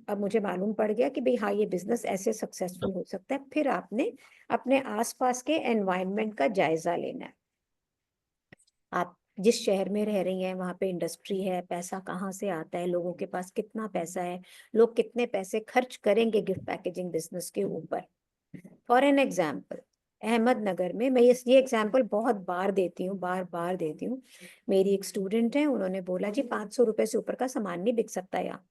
अब मुझे मालूम पड़ गया कि भाई हाँ, ये बिजनेस ऐसे सक्सेसफुल हो सकता है। फिर आपने अपने आसपास के एनवायरनमेंट का जायजा लेना है। आप जिस शहर में रह रही हैं वहां पे इंडस्ट्री है, पैसा कहाँ से आता है, लोगों के पास कितना पैसा है, लोग कितने पैसे खर्च करेंगे गिफ्ट पैकेजिंग बिजनेस के ऊपर। फॉर एन एग्जाम्पल, अहमदनगर में, मैं ये एग्जाम्पल बहुत बार देती हूँ, बार बार देती हूँ। मेरी एक स्टूडेंट है, उन्होंने बोला जी 500 रुपए से ऊपर का सामान नहीं बिक सकता यहाँ।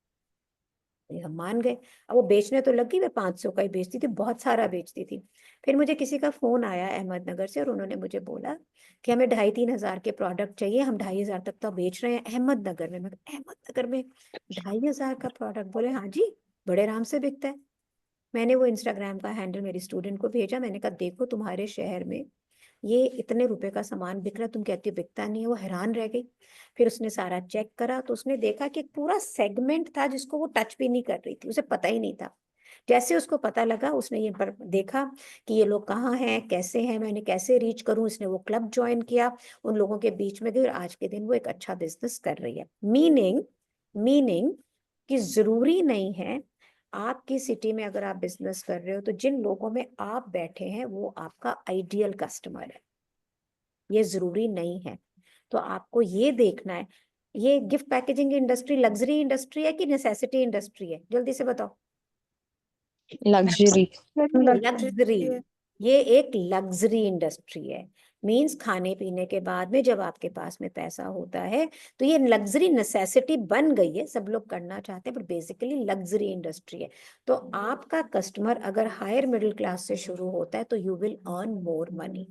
हम मान गए। अब वो बेचने तो लग गई, मैं 500 का ही बेचती थी, बहुत सारा बेचती थी। फिर मुझे किसी का फोन आया अहमदनगर से, और उन्होंने मुझे बोला कि हमें 2,500-3,000 के प्रोडक्ट चाहिए, हम 2,500 तक तो बेच रहे हैं अहमदनगर में। मैं अहमदनगर में 2,500 का प्रोडक्ट? बोले हाँ जी, बड़े आराम से बिकता है। मैंने वो इंस्टाग्राम का हैंडल मेरी स्टूडेंट को भेजा, मैंने कहा देखो तुम्हारे शहर में ये इतने रुपए का सामान बिक रहा है, तुम कहती हो बिकता नहीं है। वो हैरान रह गई। फिर उसने सारा चेक करा तो उसने देखा कि एक पूरा सेगमेंट था जिसको वो टच भी नहीं कर रही थी, उसे पता ही नहीं था। जैसे उसको पता लगा, उसने ये देखा कि ये लोग कहाँ हैं, कैसे हैं, मैं इन्हें कैसे रीच करूं, इसने वो क्लब ज्वाइन किया, उन लोगों के बीच में गई और आज के दिन वो एक अच्छा बिजनेस कर रही है। मीनिंग कि जरूरी नहीं है आपकी सिटी में अगर आप बिजनेस कर रहे हो तो जिन लोगों में आप बैठे हैं वो आपका आइडियल कस्टमर है, ये जरूरी नहीं है। तो आपको ये देखना है, ये gift packaging industry luxury industry है कि नेसेसिटी इंडस्ट्री है, जल्दी से बताओ। लग्जरी। लग्जरी, ये एक लग्जरी इंडस्ट्री है। मींस खाने पीने के बाद में जब आपके पास में पैसा होता है तो ये लग्जरी नेसेसिटी बन गई है, सब लोग करना चाहते हैं, पर बेसिकली लग्जरी इंडस्ट्री है। तो आपका कस्टमर अगर हायर मिडिल क्लास से शुरू होता है तो you will earn more money.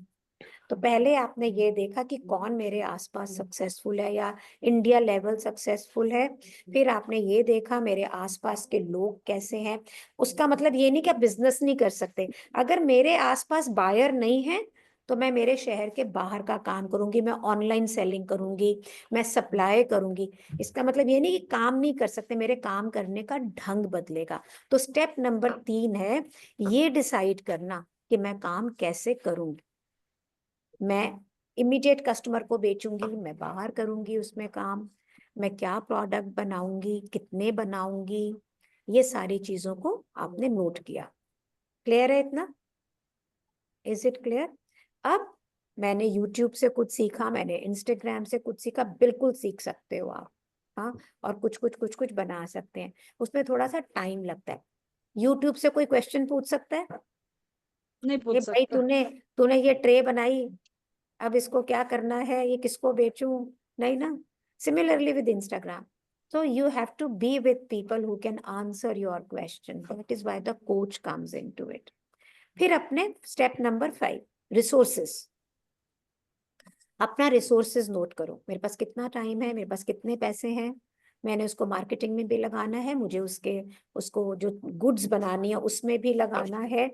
तो पहले आपने ये देखा कि कौन मेरे आसपास सक्सेसफुल है या इंडिया लेवल सक्सेसफुल है। फिर आपने ये देखा मेरे आसपास के लोग कैसे हैं। उसका मतलब ये नहीं कि आप बिजनेस नहीं कर सकते। अगर मेरे आसपास बायर नहीं है तो मैं मेरे शहर के बाहर का काम करूंगी, मैं ऑनलाइन सेलिंग करूंगी, मैं सप्लाई करूंगी। इसका मतलब ये नहीं कि काम नहीं कर सकते, मेरे काम करने का ढंग बदलेगा। तो स्टेप नंबर 3 है ये डिसाइड करना कि मैं काम कैसे करूंगी। मैं इमीडिएट कस्टमर को बेचूंगी, मैं बाहर करूंगी उसमें काम, मैं क्या प्रोडक्ट बनाऊंगी, कितने बनाऊंगी, ये सारी चीजों को आपने नोट किया। क्लियर है इतना? Is it clear? अब मैंने YouTube से कुछ सीखा, मैंने Instagram से कुछ सीखा, बिल्कुल सीख सकते हो आप। हाँ, और कुछ बना सकते हैं, उसमें थोड़ा सा टाइम लगता है। YouTube से कोई क्वेश्चन पूछ सकता है? नहीं पूछ ये भाई सकता। तूने ये ट्रे बनाई, अब इसको क्या करना है, ये किसको बेचूं? नहीं ना। Similarly with Instagram, so you have to be with people who can answer your question. That is why the coach comes into it. फिर अपने स्टेप नंबर 5, रिसोर्सेस। अपना रिसोर्सेज नोट करो, मेरे पास कितना टाइम है, मेरे पास कितने पैसे हैं, मैंने उसको मार्केटिंग में भी लगाना है, मुझे उसको जो गुड्स बनानी है उसमें भी लगाना है,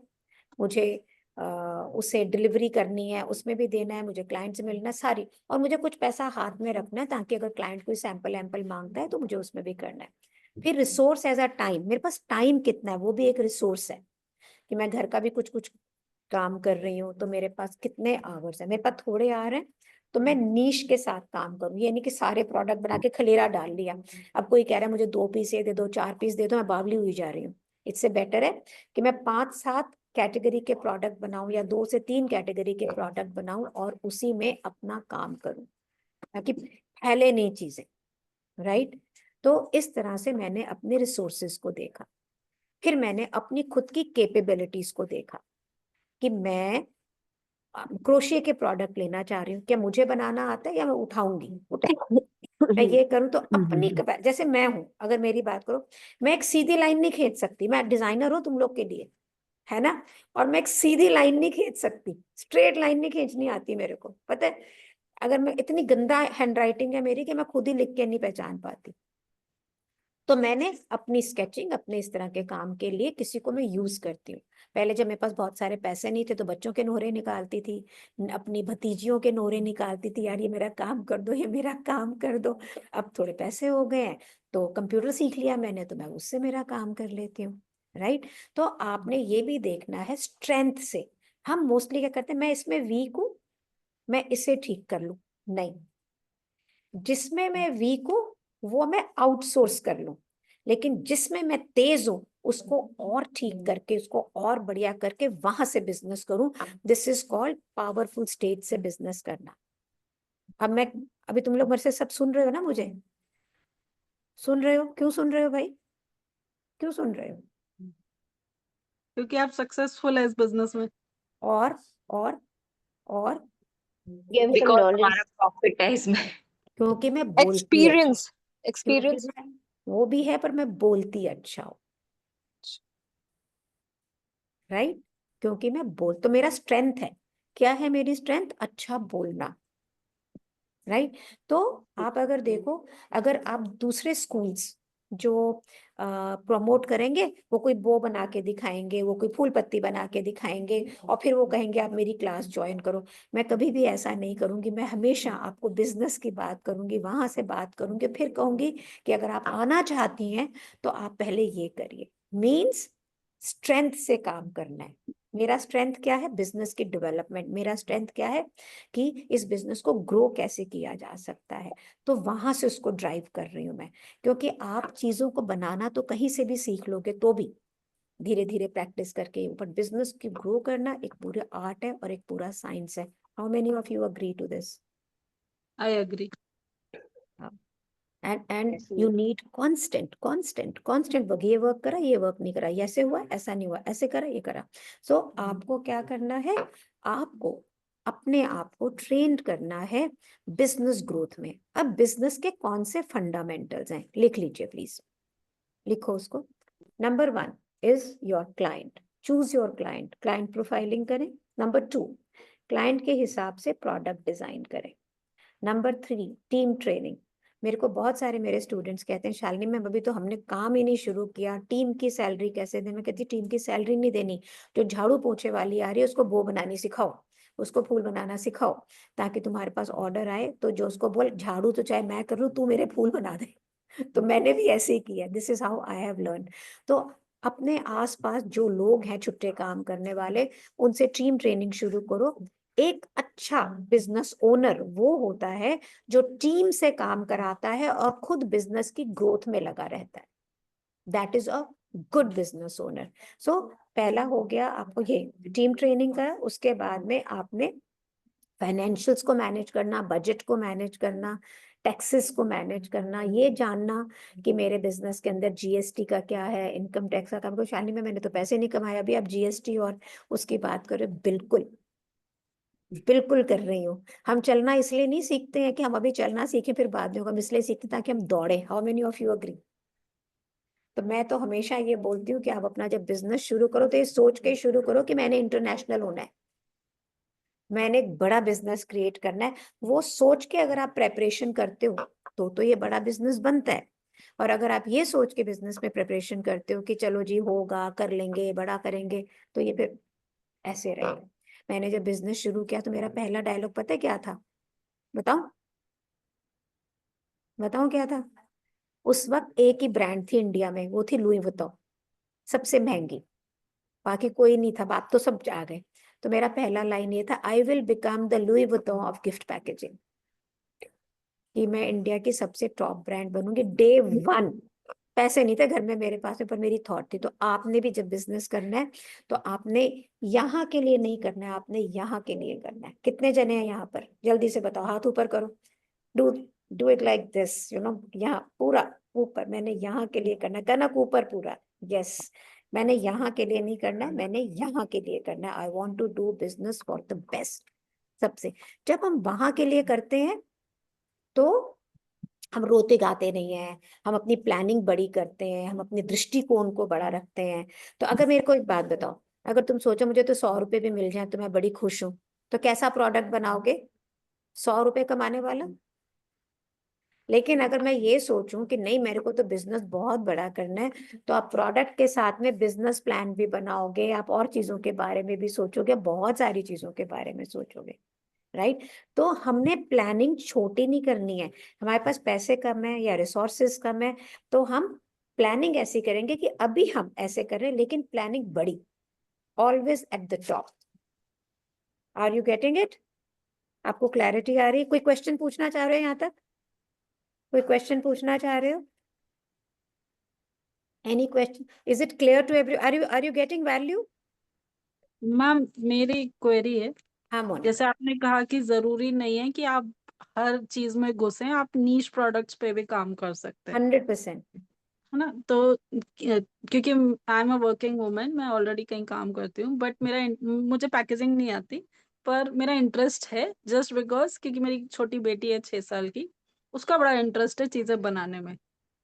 मुझे उसे डिलीवरी करनी है उसमें भी देना है, मुझे क्लाइंट से मिलना है सारी, और मुझे कुछ पैसा हाथ में रखना है ताकि अगर क्लाइंट कोई सैंपल एम्पल मांगता है तो मुझे उसमें भी करना है। फिर रिसोर्स एज अ टाइम, मेरे पास टाइम कितना है वो भी एक रिसोर्स है कि मैं घर का भी कुछ काम कर रही हूँ तो मेरे पास कितने आवर्स है। मेरे पास थोड़े आ रहे हैं तो मैं नीश के साथ काम करूँ, ये नहीं कि सारे प्रोडक्ट बना के खलेरा डाल लिया। अब कोई कह रहा है मुझे 2 पीस दे दो, 4 पीस दे दो, मैं बावली हुई जा रही हूँ। इससे बेटर है कि मैं 5-7 कैटेगरी के प्रोडक्ट बनाऊं या 2 से 3 कैटेगरी के प्रोडक्ट बनाऊं और उसी में अपना काम करूं ताकि फैले नहीं चीजें। राइट? तो इस तरह से मैंने अपने रिसोर्सेज को देखा। फिर मैंने अपनी खुद की कैपेबिलिटीज को देखा कि मैं क्रोशिया के प्रोडक्ट लेना चाह रही हूँ, क्या मुझे बनाना आता है या मैं उठाऊंगी? मैं ये करूँ तो अपनी जैसे मैं हूं, अगर मेरी बात करो, मैं एक सीधी लाइन नहीं खींच सकती, मैं डिजाइनर हूँ तुम लोग के लिए, है ना, और मैं एक सीधी लाइन नहीं खींच सकती, स्ट्रेट लाइन नहीं खींचनी आती मेरे को, पता है। अगर मैं इतनी गंदा हैंड राइटिंग है मेरी कि मैं खुद ही लिख के नहीं पहचान पाती। तो मैंने अपनी स्केचिंग अपने इस तरह के काम के लिए किसी को मैं यूज करती हूँ। पहले जब मेरे पास बहुत सारे पैसे नहीं थे तो बच्चों के नोरे निकालती थी, अपनी भतीजियों के नोरे निकालती थी, यार ये मेरा काम कर दो, ये मेरा काम कर दो। अब थोड़े पैसे हो गए हैं तो कंप्यूटर सीख लिया मैंने, तो मैं उससे मेरा काम कर लेती हूँ। राइट? तो आपने ये भी देखना है स्ट्रेंथ से। हम मोस्टली क्या करते हैं, मैं इसमें वीक हूँ, मैं इसे ठीक कर लूं, नहीं, जिसमें मैं वीक हूँ वो मैं आउटसोर्स कर लूं, लेकिन जिसमें मैं तेज हूं उसको और ठीक करके, उसको और बढ़िया करके वहां से बिजनेस करूं। This is called powerful stage से बिजनेस करना। अब अभी तुम लोग मेरे से सब सुन रहे हो ना, मुझे सुन रहे हो? क्यों सुन रहे हो भाई, क्यों सुन रहे हो? क्योंकि आप सक्सेसफुल है इस बिजनेस में। और और और गेम सम बिकॉज नॉलेज। हमारा प्रॉफिट है इसमें। क्योंकि मैं बोलती एक्सपीरियंस क्योंकि एक्सपीरियंस वो भी है, पर मैं बोलती अच्छा हूँ। राइट? क्योंकि मैं तो मेरा स्ट्रेंथ है, क्या है मेरी स्ट्रेंथ? अच्छा बोलना। राइट? तो आप अगर देखो, अगर आप दूसरे स्कूल्स जो प्रमोट करेंगे वो कोई बो बना के दिखाएंगे, वो कोई फूल पत्ती बना के दिखाएंगे और फिर वो कहेंगे आप मेरी क्लास ज्वाइन करो। मैं कभी भी ऐसा नहीं करूंगी, मैं हमेशा आपको बिजनेस की बात करूंगी, वहां से बात करूंगी, फिर कहूंगी कि अगर आप आना चाहती हैं तो आप पहले ये करिए। मीन्स स्ट्रेंथ से काम करना है। मेरा स्ट्रेंथ क्या है? बिजनेस की डेवलपमेंट। मेरा स्ट्रेंथ क्या है? कि इस बिजनेस को ग्रो कैसे किया जा सकता है। तो वहां से उसको ड्राइव कर रही हूँ मैं, क्योंकि आप चीजों को बनाना तो कहीं से भी सीख लोगे, तो भी धीरे धीरे प्रैक्टिस करके, बट बिजनेस की ग्रो करना एक पूरा आर्ट है और एक पूरा साइंस है। How many of you agree to this? I agree. And you need constant work. ये वर्क करा, ये वर्क नहीं करा, ऐसे हुआ, ऐसा नहीं हुआ, ऐसे करा, ये करा। सो आपको क्या करना है? आपको अपने आप को ट्रेन करना है बिजनेस ग्रोथ में। अब बिजनेस के कौन से फंडामेंटल्स हैं, लिख लीजिए प्लीज, लिखो उसको। Number 1 is your client. Choose your client, client profiling करें। नंबर 2, क्लाइंट के हिसाब से प्रोडक्ट डिजाइन करें। Number 3, team training. मेरे को बहुत सारे मेरे स्टूडेंट्स कहते हैं शालिनी मैम अभी तो हमने काम ही नहीं शुरू किया, टीम की सैलरी कैसे दें? मैं कहती टीम की सैलरी नहीं देनी, जो झाड़ू पोछे वाली आ रही है उसको बो बनानी सिखाओ, उसको फूल बनाना सिखाओ, ताकि तुम्हारे पास ऑर्डर आए तो जो उसको बोल झाड़ू तो चाहे मैं कर लूं, तू मेरे फूल बना दे। तो मैंने भी ऐसे ही किया। This is how I have learn. तो अपने आसपास जो लोग हैं छुट्टे काम करने वाले, उनसे टीम ट्रेनिंग शुरू करो। एक अच्छा बिजनेस ओनर वो होता है जो टीम से काम कराता है और खुद बिजनेस की ग्रोथ में लगा रहता है। That is a good business owner. So पहला हो गया आपको ये टीम ट्रेनिंग का। उसके बाद में आपने फाइनेंशियल्स को मैनेज करना, बजट को मैनेज करना, टैक्सेस को मैनेज करना, ये जानना कि मेरे बिजनेस के अंदर जीएसटी का क्या है, इनकम टैक्स का काम। शालिनी में मैंने तो पैसे नहीं कमाए, अभी आप जीएसटी और उसकी बात करें। बिल्कुल बिल्कुल कर रही हूँ। हम चलना इसलिए नहीं सीखते हैं कि हम अभी चलना सीखें फिर बाद में होगा, हम इसलिए सीखते ताकि हम दौड़े। How many of you agree? तो मैं तो हमेशा ये बोलती हूँ कि आप अपना जब बिजनेस शुरू करो तो ये सोच के शुरू करो कि मैंने इंटरनेशनल होना है, मैंने एक बड़ा बिजनेस क्रिएट करना है। वो सोच के अगर आप प्रेपरेशन करते हो तो ये बड़ा बिजनेस बनता है। और अगर आप ये सोच के बिजनेस में प्रिपरेशन करते हो कि चलो जी होगा, कर लेंगे, बड़ा करेंगे, तो ये फिर ऐसे रहेगा। मैंने जब बिजनेस शुरू किया तो मेरा पहला डायलॉग पता है क्या था? बताओ बताओ क्या था? उस वक्त एक ही ब्रांड थी इंडिया में, वो थी लुई वुइटन, सबसे महंगी, बाकी कोई नहीं था, बात तो सब आ गए। तो मेरा पहला लाइन ये था, I will become the Louis Vuitton of gift packaging, कि मैं इंडिया की सबसे टॉप ब्रांड बनूंगी। डे 1 पैसे नहीं थे घर में मेरे पास में, पर मेरी थॉट थी। तो आपने भी जब बिजनेस करना है तो आपने यहाँ के लिए नहीं करना है, आपने यहाँ के लिए करना है। कितने जने हैं यहाँ पर? जल्दी से बताओ, हाथ ऊपर करो। Do do it like this, you know, यहाँ पूरा ऊपर। मैंने यहाँ के लिए करना है, कनक ऊपर पूरा। यस, मैंने यहाँ के लिए नहीं करना है, मैंने यहाँ के लिए करना है। I want to do business for the best. सबसे जब हम वहां के लिए करते हैं तो हम रोते गाते नहीं है, हम अपनी प्लानिंग बड़ी करते हैं, हम अपने दृष्टिकोण को बड़ा रखते हैं। तो अगर मेरे को एक बात बताओ, अगर तुम सोचो मुझे तो 100 रुपए भी मिल जाए तो मैं बड़ी खुश हूं, तो कैसा प्रोडक्ट बनाओगे? 100 रुपए कमाने वाला। लेकिन अगर मैं ये सोचूं कि नहीं मेरे को तो बिजनेस बहुत बड़ा करना है, तो आप प्रोडक्ट के साथ में बिजनेस प्लान भी बनाओगे, आप और चीजों के बारे में भी सोचोगे, बहुत सारी चीजों के बारे में सोचोगे, राइट? तो हमने प्लानिंग छोटी नहीं करनी है। हमारे पास पैसे कम है या रिसोर्सेस कम है, तो हम प्लानिंग ऐसी करेंगे कि अभी हम ऐसे करें, लेकिन प्लानिंग बड़ी, always at the top. Are you getting it? आपको क्लैरिटी आ रही है? कोई क्वेश्चन पूछना चाह रहे हो यहाँ तक? कोई क्वेश्चन पूछना चाह रहे हो? Any question? Is it clear to every? Are you getting value? Ma'am मेरी क्वेरी है, हाँ मोना। जैसे आपने कहा कि जरूरी नहीं है कि आप हर चीज में घुसे, आप नीश प्रोडक्ट्स पे भी काम कर सकते हैं, 100%। है ना? तो क्योंकि I am a working woman, मैं ऑलरेडी कहीं काम करती हूँ, बट मुझे पैकेजिंग नहीं आती, पर मेरा इंटरेस्ट है, जस्ट बिकॉज क्योंकि मेरी छोटी बेटी है 6 साल की, उसका बड़ा इंटरेस्ट है चीजें बनाने में।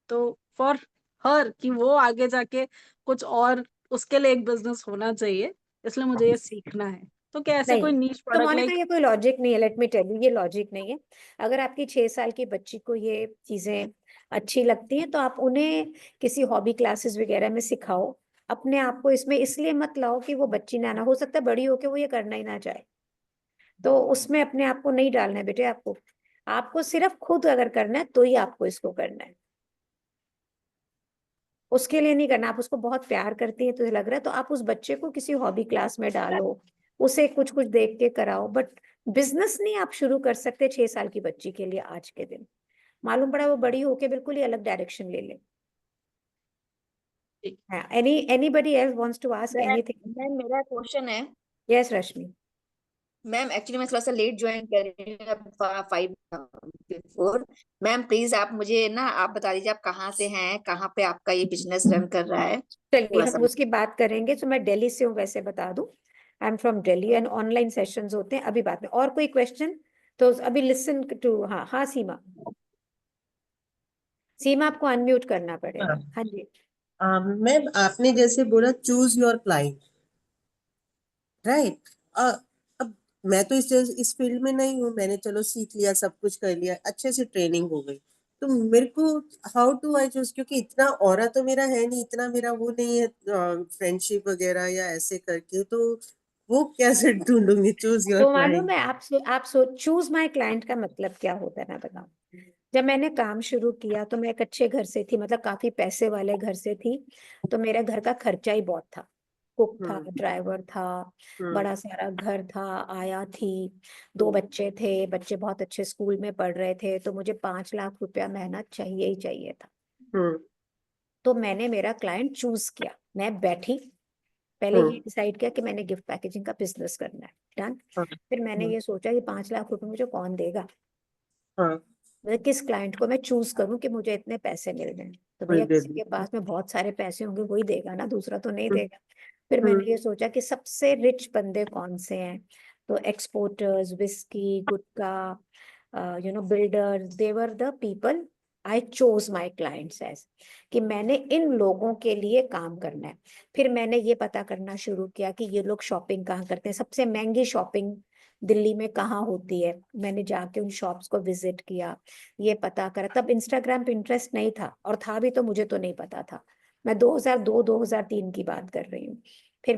तो फॉर हर कि वो आगे जाके कुछ और, उसके लिए एक बिजनेस होना चाहिए, इसलिए मुझे ये सीखना है। तो क्या ऐसे कोई नहीं नीश तो प्रोडक्ट मोनिका लाइक ये कोई लॉजिक नहीं है, लेट मी टेल यू, ये लॉजिक नहीं है। अगर आपकी 6 साल की बच्ची को ये चीजें अच्छी लगती है तो आप उन्हें किसी हॉबी क्लासेस वगैरह में सिखाओ। अपने आप को इसमें इसलिए मत लाओ कि वो बच्ची ना हो सकता है बड़ी होके वो ये करना ही ना चाहे, तो उसमें अपने आप को नहीं डालना है बेटे। आपको आपको सिर्फ खुद अगर करना है तो ही आपको इसको करना है, उसके लिए नहीं करना। आप उसको बहुत प्यार करती है तो लग रहा है, तो आप उस बच्चे को किसी हॉबी क्लास में डालो, उसे कुछ कुछ देख के कराओ, बट बिजनेस नहीं आप शुरू कर सकते 6 साल की बच्ची के लिए आज के दिन। मालूम पड़ा वो बड़ी होके बिल्कुल ही अलग डायरेक्शन ले ले। हाँ, anybody else wants to ask anything? Ma'am मेरा क्वेश्चन है। Yes, रश्मि। मैम एक्चुअली मैं थोड़ा सा लेट ज्वाइन कर रही हूँ 5 बिफोर। मैम प्लीज आप मुझे ना आप बता दीजिए आप कहाँ से हैं, कहाँ पे आपका ये बिजनेस रन कर रहा है चलिए थोड़ा हम सा। उसकी बात करेंगे। तो मैं दिल्ली से हूँ, वैसे बता दूं आई am from Delhi and online sessions होते हैं अभी। बात में और कोई क्वेश्चन तो अभी लिसन टू। हाँ हाँ सीमा, सीमा आपको अनम्यूट करना पड़ेगा। हाँ जी। मैम आपने जैसे बोला चूज योर क्लाइंट, राइट। अब मैं तो इस फील्ड में नहीं हूँ, मैंने चलो सीख लिया, सब कुछ कर लिया, अच्छे से ट्रेनिंग हो गई, तो मेरे को हाउ टू आई चूज, क्योंकि इतना ऑरा तो मेरा है नहीं, इतना मेरा वो नहीं है फ्रेंडशिप वगैरह या ऐसे करके, तो वो कैसे ढूंढूंगी चूज योर तो मालूम क्लाइंट। है आप चूज माय क्लाइंट का मतलब क्या होता है मैं बताऊं। जब मैंने काम शुरू किया तो मैं एक अच्छे घर से थी, मतलब काफी पैसे वाले घर से थी, तो मेरे घर का खर्चा ही बहुत था। कुक था, ड्राइवर था, बड़ा सारा घर था, आया थी, 2 बच्चे थे, बच्चे बहुत अच्छे स्कूल में पढ़ रहे थे, तो मुझे 5 लाख रुपया महीना चाहिए ही चाहिए था। तो मैंने मेरा क्लाइंट चूज किया। मैं बैठी, पहले ये डिसाइड किया कि मैंने गिफ्ट पैकेजिंग का बिजनेस करना है, डन। फिर मैंने ये सोचा कि 5 लाख रुपए मुझे कौन देगा, मैं किस क्लाइंट को मैं चूज करूं कि मुझे इतने पैसे मिल रहे हैं। तो भैया किसी के पास में बहुत सारे पैसे होंगे वही देगा ना, दूसरा तो नहीं देगा। फिर मैंने ये सोचा कि सबसे रिच बंदे कौन से हैं, तो exporters, whisky, gutkha, builders, they were the people I chose my clients as, कि मैंने इन लोगों के लिए काम करना है। फिर मैंने ये पता करना शुरू किया कि ये लोग शॉपिंग कहाँ करते हैं, सबसे महंगी शॉपिंग दिल्ली में कहाँ होती है। मैंने जाके उन शॉप्स को विजिट किया, ये पता करा। तब इंस्टाग्राम पिंटरेस्ट नहीं था, और था भी तो मुझे तो नहीं पता था। मैं 2002-2003 की बात कर रही हूँ। फिर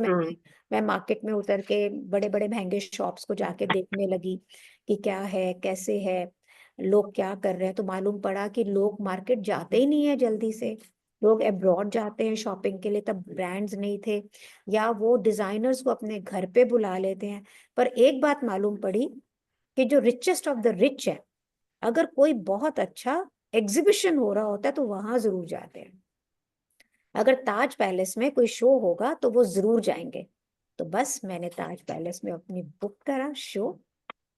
मैं मार्केट में उतर के बड़े बड़े महंगे शॉप्स को जाके देखने लगी कि क्या है, कैसे है, लोग क्या कर रहे हैं। तो मालूम पड़ा कि लोग मार्केट जाते ही नहीं है जल्दी से, लोग अब्रॉड जाते हैं शॉपिंग के लिए। तब ब्रांड्स नहीं थे, या वो डिजाइनर्स को अपने घर पे बुला लेते हैं। पर एक बात मालूम पड़ी कि जो रिचेस्ट ऑफ द रिच है, अगर कोई बहुत अच्छा एग्जीबिशन हो रहा होता है तो वहां जरूर जाते हैं। अगर ताज पैलेस में कोई शो होगा तो वो जरूर जाएंगे। तो बस मैंने ताज पैलेस में अपनी बुक करा शो,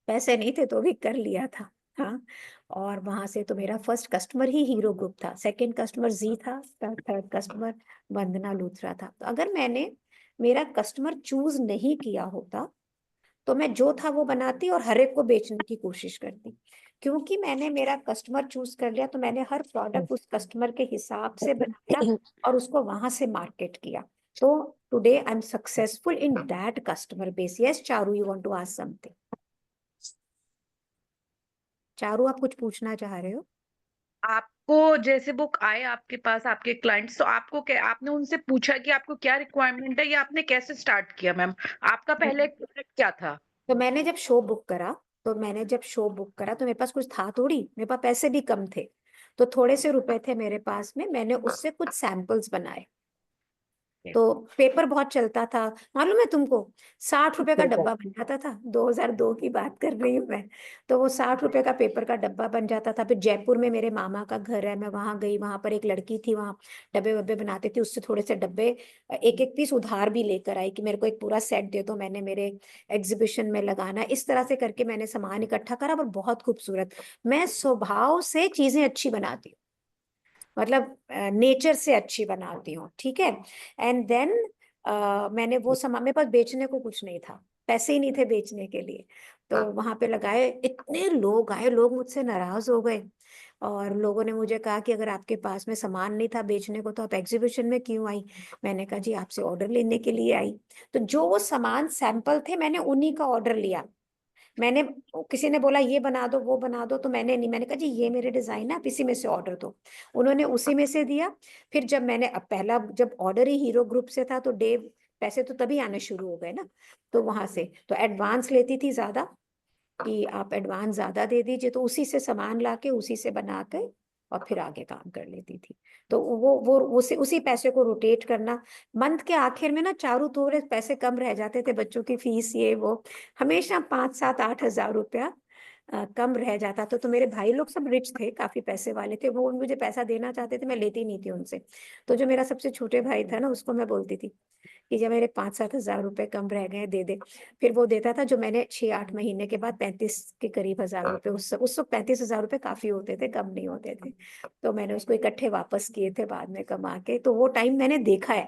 पैसे नहीं थे तो भी कर लिया था। हाँ, और वहां से तो मेरा फर्स्ट कस्टमर ही हीरो ग्रुप था, सेकंड कस्टमर जी था, थर्ड कस्टमर वंदना लूथरा था। तो अगर मैंने मेरा कस्टमर चूज नहीं किया होता तो मैं जो था वो बनाती और हर एक को बेचने की कोशिश करती। क्योंकि मैंने मेरा कस्टमर चूज कर लिया तो मैंने हर प्रोडक्ट उस कस्टमर के हिसाब से बनाया और उसको वहां से मार्केट किया। तो today I am successful in that customer base. Yes Charu, you want to ask something? Charu, आप कुछ पूछना चाह रहे हो? आपको जैसे वो आए आपके पास आपके क्लाइंट्स, तो आपको क्या, आपने उनसे पूछा कि आपको क्या रिक्वायरमेंट है, या आपने कैसे स्टार्ट किया मैम? आपका पहले प्रोडक्ट क्या था? तो मैंने जब शो बुक करा तो मेरे पास कुछ था थोड़ी, मेरे पास पैसे भी कम थे, तो थोड़े से रुपए थे मेरे पास में। मैंने उससे कुछ सैंपल्स बनाए। तो पेपर बहुत चलता था, मालूम है तुमको, 60 रुपए का डब्बा बन जाता था। 2002 की बात कर रही हूँ मैं। तो वो 60 रुपए का पेपर का डब्बा बन जाता था। फिर जयपुर में मेरे मामा का घर है, मैं वहां गई, वहां पर एक लड़की थी, वहां डब्बे वब्बे बनाती थी, उससे थोड़े से डब्बे एक एक पीस उधार भी लेकर आई कि मेरे को एक पूरा सेट दे दो, मैंने मेरे एग्जीबिशन में लगाना। इस तरह से करके मैंने सामान इकट्ठा करा, और बहुत खूबसूरत। मैं स्वभाव से चीजें अच्छी बनाती हूँ, मतलब नेचर से अच्छी बनाती हूँ, ठीक है। एंड देन मैंने वो सामान, मेरे पास बेचने को कुछ नहीं था, पैसे ही नहीं थे बेचने के लिए। तो वहां पे लगाए, इतने लोग आए, लोग मुझसे नाराज हो गए, और लोगों ने मुझे कहा कि अगर आपके पास में सामान नहीं था बेचने को तो आप एग्जीबिशन में क्यों आई? मैंने कहा जी आपसे ऑर्डर लेने के लिए आई। तो जो वो सामान सैंपल थे मैंने उन्हीं का ऑर्डर लिया। मैंने, किसी ने बोला ये बना दो वो बना दो, तो मैंने नहीं, मैंने कहा जी ये मेरे डिजाइन है, आप इसी में से ऑर्डर दो। उन्होंने उसी में से दिया। फिर जब मैंने, अब पहला जब ऑर्डर ही हीरो ग्रुप से था तो पैसे तो तभी आने शुरू हो गए ना, तो वहां से तो एडवांस लेती थी ज्यादा, कि आप एडवांस ज्यादा दे दीजिए, तो उसी से सामान लाके उसी से बना के और फिर आगे काम कर लेती थी। तो वो उसी पैसे को रोटेट करना, मंथ के आखिर में ना चारों थोड़े पैसे कम रह जाते थे, बच्चों की फीस ये वो, हमेशा 5-7-8 हज़ार रुपया कम रह जाता था। तो मेरे भाई लोग सब रिच थे, काफी पैसे वाले थे, वो मुझे पैसा देना चाहते थे, मैं लेती नहीं थी उनसे। तो जो मेरा सबसे छोटे भाई था ना, उसको मैं बोलती थी कि जब मेरे 5-7 हज़ार रुपए कम रह गए दे दे। फिर वो देता था, जो मैंने 6-8 महीने के बाद 35 के करीब हजार रुपए, उस वक्त 35 हज़ार रुपए काफी होते थे, कम नहीं होते थे। तो मैंने उसको इकट्ठे वापस किए थे बाद में कमा के, तो वो टाइम मैंने देखा है।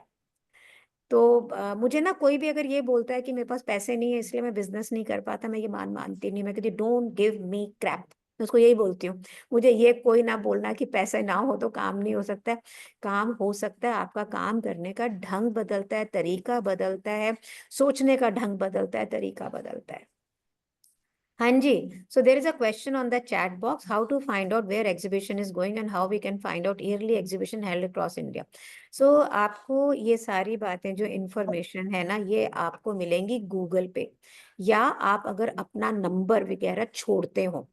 तो मुझे ना कोई भी अगर ये बोलता है कि मेरे पास पैसे नहीं है इसलिए मैं बिजनेस नहीं कर पाता, मैं ये मानती नहीं। मैं कहती डोंट गिव मी क्रैप, मैं उसको यही बोलती हूँ। मुझे ये कोई ना बोलना कि पैसे ना हो तो काम नहीं हो सकता है। काम हो सकता है, आपका काम करने का ढंग बदलता है, तरीका बदलता है, सोचने का ढंग बदलता है, तरीका बदलता है। हाँ जी, so there is a question on the chat box, how to find out where exhibition is going and how we can find out yearly exhibition held across India. So आपको ये सारी बातें जो इंफॉर्मेशन है ना, ये आपको मिलेंगी गूगल पे, या आप अगर अपना नंबर वगैरह छोड़ते हो,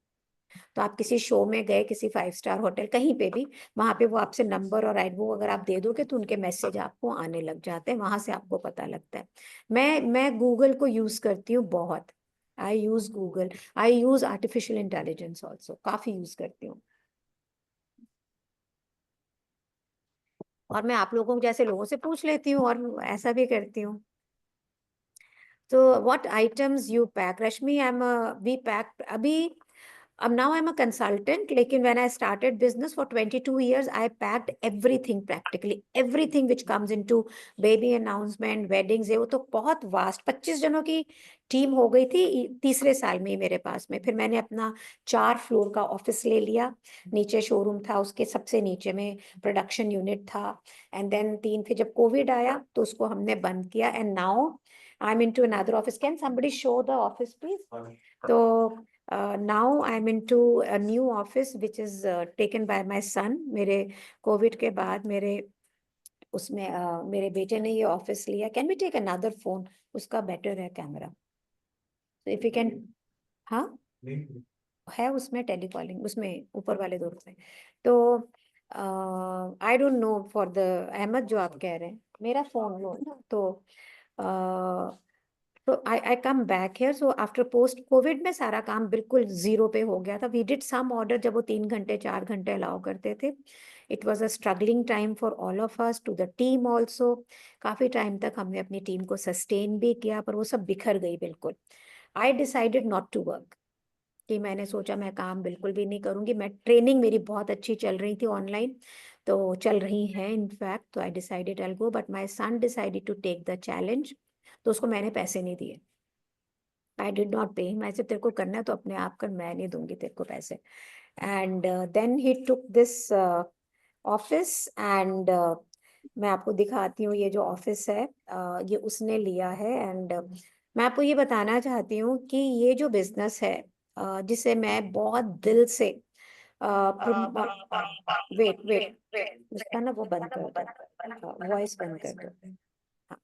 तो आप किसी शो में गए, किसी 5 स्टार होटल कहीं पे भी, वहां पे वो आपसे नंबर और वो अगर आप दे दोगे तो उनके मैसेज आपको आने लग जाते हैं, वहां से आपको पता लगता है। मैं गूगल को यूज करती हूँ बहुत। आई यूज गूगल, आई यूज आर्टिफिशियल इंटेलिजेंस ऑल्सो, काफी यूज करती हूँ। और मैं आप लोगों जैसे लोगों से पूछ लेती हूँ और ऐसा भी करती हूँ। तो what items you pack? Rashmi, I am we pack अभी, now I'm a consultant, लेकिन when I started business for 22 years, I packed everything, practically everything which comes into baby announcement, weddings, ये वो तो बहुत वास्ट, 25 जनों की टीम हो गई थी तीसरे साल में ही मेरे पास में। फिर मैंने अपना 4 फ्लोर का ऑफिस ले लिया, नीचे शोरूम था, उसके सबसे नीचे में प्रोडक्शन यूनिट था, एंड देन 3, फिर जब कोविड आया तो उसको हमने बंद किया, and now I am into another office. Can somebody show the office please? तो now I'm into a new office which is taken by my son. मेरे कोविड के बाद उसमें मेरे बेटे ने ये ऑफिस लिया। Can we take another phone? उसका बेटर है कैमरा, तो इफ यू कैन। हाँ है उसमें टेलीकॉलिंग, उसमें ऊपर वाले दो में। तो I don't know for the Ahmad जो आप कह रहे हैं, मेरा फोन लो ना। तो I come back here. So after post Covid में सारा काम बिल्कुल जीरो पे हो गया था। वी डिड सम ऑर्डर जब वो 3 घंटे 4 घंटे अलाउ करते थे। It was a struggling time for all of us, to the team also. काफी टाइम तक हमने अपनी टीम को सस्टेन भी किया, पर वो सब बिखर गई बिल्कुल। I decided not to work, कि मैंने सोचा मैं काम बिल्कुल भी नहीं करूंगी। मैं ट्रेनिंग मेरी बहुत अच्छी चल रही थी ऑनलाइन, तो चल रही है इनफैक्ट। तो I decided I go, but my son decided to take the challenge. तो उसको मैंने पैसे नहीं दिए। आई डिड नॉट पे। मैं से तेरे को करना है तो अपने आप कर, मैं नहीं दूंगी तेरे को पैसे। And then he took this office, एंड मैं आपको दिखाती हूँ ये जो ऑफिस है, ये उसने लिया है। एंड मैं आपको ये बताना चाहती हूँ कि ये जो बिजनेस है, जिसे मैं बहुत दिल से वेट वेट उसका ना वो बंद कर दो, वॉइस बंद कर दो। हाँ,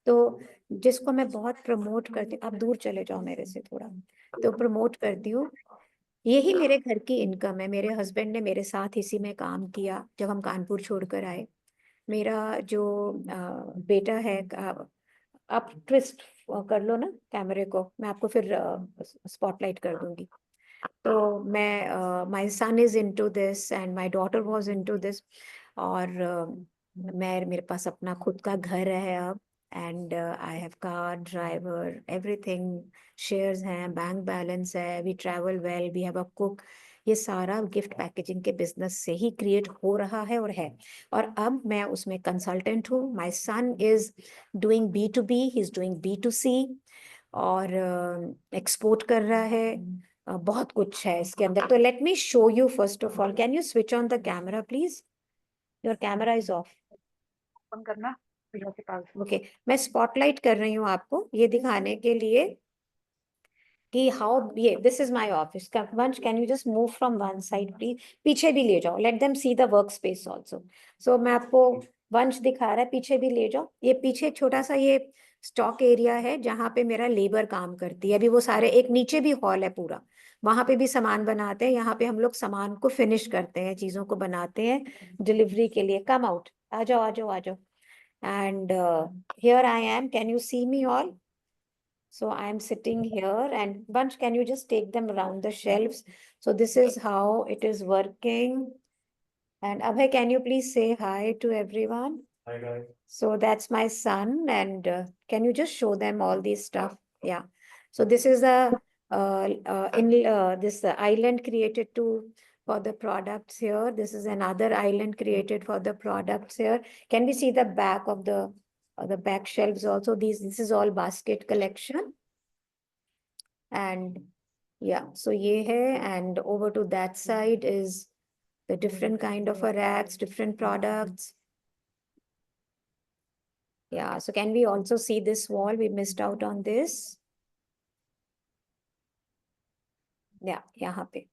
तो जिसको मैं बहुत प्रमोट करती हूँ, आप दूर चले जाओ मेरे से थोड़ा, तो प्रमोट करती हूँ। यही मेरे घर की इनकम है। मेरे हस्बैंड ने मेरे साथ इसी में काम किया जब हम कानपुर छोड़कर आए। मेरा जो बेटा है, आप ट्विस्ट कर लो ना कैमरे को, मैं आपको फिर स्पॉटलाइट कर दूंगी। तो मैं my son is into this and my daughter was into this. और मेरे पास अपना खुद का घर है अब, and I have car, driver, everything, shares हैं, बैंक बैलेंस है, we travel well, we have a cook. ये सारा गिफ्ट पैकेजिंग के बिजनेस से ही क्रिएट हो रहा है और है। और अब मैं उसमें कंसल्टेंट हूँ। My son is doing B2B, he is doing B2C, और एक्सपोर्ट कर रहा है। बहुत कुछ है इसके अंदर। तो let me show you first of all. Can you switch on the camera please? Your camera is of. Open करना भैया के पास। ओके, मैं स्पॉटलाइट कर रही हूँ आपको ये दिखाने के लिए कि हाउ ये this is my office. Vansh can you just move from one side please, पीछे भी ले जाओ, let them see the work space also. So मैं आपको वंश दिखा रहा है, पीछे भी ले जाओ। ये पीछे छोटा सा ये स्टॉक एरिया है जहाँ पे मेरा लेबर काम करती है। अभी वो सारे, एक नीचे भी हॉल है पूरा, वहां पे भी सामान बनाते हैं। यहाँ पे हम लोग सामान को फिनिश करते हैं, चीजों को बनाते हैं डिलीवरी के लिए। कम आउट, आ जाओ आ जाओ आ जाओ। And here I am. Can you see me all? So I am sitting here, and Bunch, can you just take them around the shelves? So this is how it is working. And Abhay, can you please say hi to everyone? Hi guys. So that's my son, and can you just show them all these stuff? Yeah. So this is this island created for the products here. This is another island created for the products here. Can we see the back of the back shelves also? This is all basket collection. And yeah, so ye hai, and over to that side is the different kind of a racks, different products. Yeah, so can we also see this wall? We missed out on this. Yeah, यहाँ पे.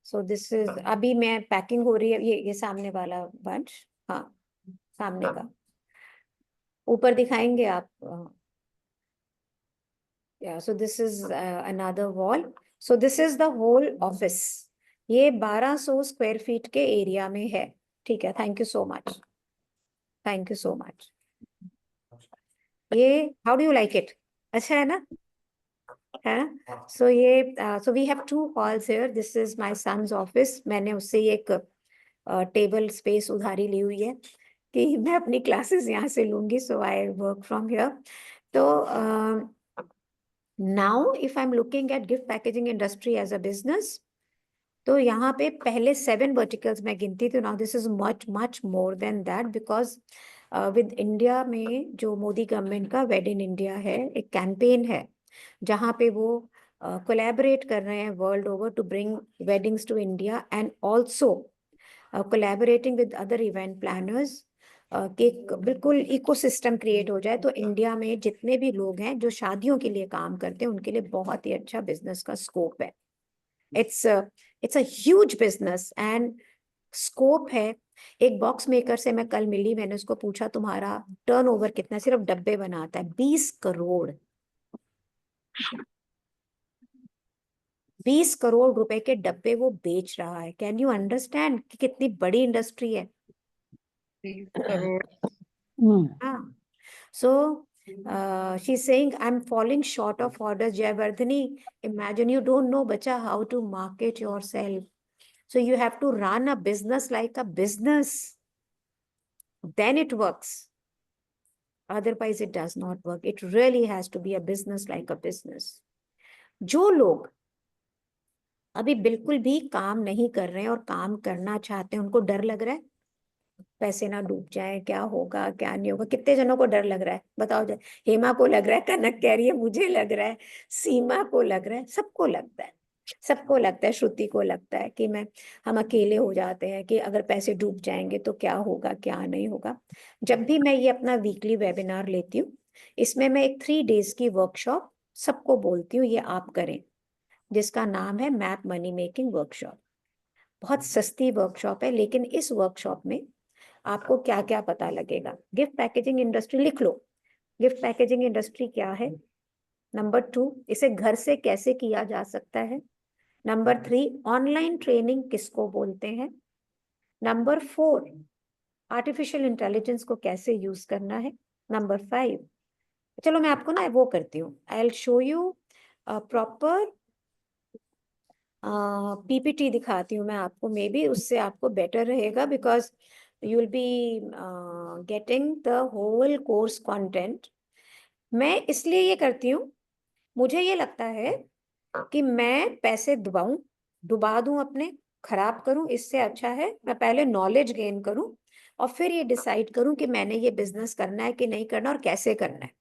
So this is, अभी मैं पैकिंग हो रही है, ये सामने वाला बंच, हाँ सामने का, ऊपर दिखाएंगे आप? Yeah, so this is another wall. So this is the whole office. ये 1200 स्क्वायर फीट के एरिया में है। ठीक है, thank you so much, thank you so much. ये how do you like it? अच्छा है ना, है ना? सो ये so we have 2 halls here. This is my son's office. मैंने उससे एक टेबल स्पेस उधारी ली हुई है कि मैं अपनी क्लासेस यहाँ से लूंगी, so I work from here. तो now if I am looking at gift packaging industry as a business, तो यहाँ पे पहले 7 वर्टिकल्स मैं गिनती थी। Now this is much much more than that, because with India में जो मोदी गवर्नमेंट का वेड इन इंडिया है, एक कैंपेन है जहाँ पे वो कोलैबोरेट कर रहे हैं world over to bring weddings to India, and also collaborating with other event planners कि बिल्कुल इकोसिस्टम क्रिएट हो जाए। तो इंडिया में जितने भी लोग हैं जो शादियों के लिए काम करते हैं, उनके लिए बहुत ही अच्छा बिजनेस का स्कोप है। It's a huge business and scope है। एक बॉक्स मेकर से मैं कल मिली, मैंने उसको पूछा तुम्हारा टर्नओवर कितना? सिर्फ डब्बे बनाता है 20 करोड़। 20 करोड़ रुपए के डब्बे वो बेच रहा है। कैन यू अंडरस्टैंड कि कितनी बड़ी इंडस्ट्री है? 30 करोड़। हाँ, so she's saying I'm falling short of orders. Jayavardhani, imagine you don't know, bacha, how to market yourself. So you have to run a business like a business. Then it works. Otherwise it does not work. It really has to be a business like a business. जो लोग अभी बिल्कुल भी काम नहीं कर रहे हैं और काम करना चाहते हैं, उनको डर लग रहा है पैसे ना डूब जाए, क्या होगा क्या नहीं होगा। कितने जनों को डर लग रहा है बताओ? जाए हेमा को लग रहा है, कनक कह रही है मुझे लग रहा है, सीमा को लग रहा है, सबको लगता है, सबको लगता है, श्रुति को लगता है कि हम अकेले हो जाते हैं कि अगर पैसे डूब जाएंगे तो क्या होगा क्या नहीं होगा। जब भी मैं ये अपना वीकली वेबिनार लेती हूँ, इसमें मैं एक 3 days की वर्कशॉप सबको बोलती हूँ ये आप करें, जिसका नाम है मैप मनी मेकिंग वर्कशॉप। बहुत सस्ती वर्कशॉप है, लेकिन इस वर्कशॉप में आपको क्या क्या पता लगेगा। गिफ्ट पैकेजिंग इंडस्ट्री लिख लो। गिफ्ट पैकेजिंग इंडस्ट्री क्या है? नंबर 2, इसे घर से कैसे किया जा सकता है? नंबर 3, ऑनलाइन ट्रेनिंग किसको बोलते हैं? नंबर 4, आर्टिफिशियल इंटेलिजेंस को कैसे यूज करना है? नंबर 5, चलो मैं आपको ना वो करती हूँ, I will show you proper PPT दिखाती हूँ मैं आपको, मे बी उससे आपको बेटर रहेगा, because you will be getting the whole course content. मैं इसलिए ये करती हूँ, मुझे ये लगता है कि मैं पैसे डुबा दूं अपने, खराब करूं, इससे अच्छा है मैं पहले नॉलेज गेन करूं और फिर ये डिसाइड करूं कि मैंने ये बिजनेस करना है कि नहीं करना और कैसे करना है।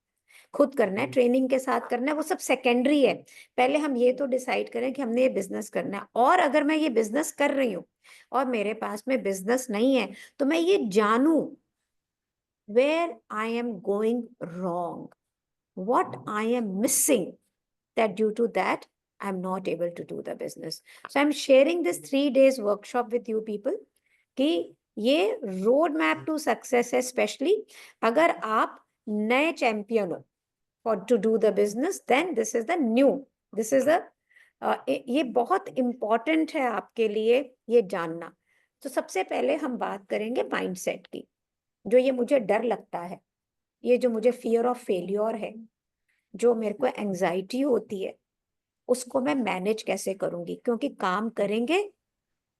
खुद करना है, ट्रेनिंग के साथ करना है, वो सब सेकेंडरी है। पहले हम ये तो डिसाइड करें कि हमने ये बिजनेस करना है, और अगर मैं ये बिजनेस कर रही हूँ और मेरे पास में बिजनेस नहीं है, तो मैं ये जानूं where I am going wrong, what I am missing, that due to that I'm not able to do the business. So I'm sharing this 3 days workshop with you people कि ये रोड मैप टू सक्सेस है, स्पेशली अगर आप नए चैंपियन हो for to do the business, then this is the new, this is the ये बहुत इंपॉर्टेंट है आपके लिए ये जानना। तो सबसे पहले हम बात करेंगे माइंडसेट की। जो ये मुझे डर लगता है, ये जो मुझे फियर ऑफ फेल्योर है, जो मेरे को एंजाइटी होती है, उसको मैं मैनेज कैसे करूंगी, क्योंकि काम करेंगे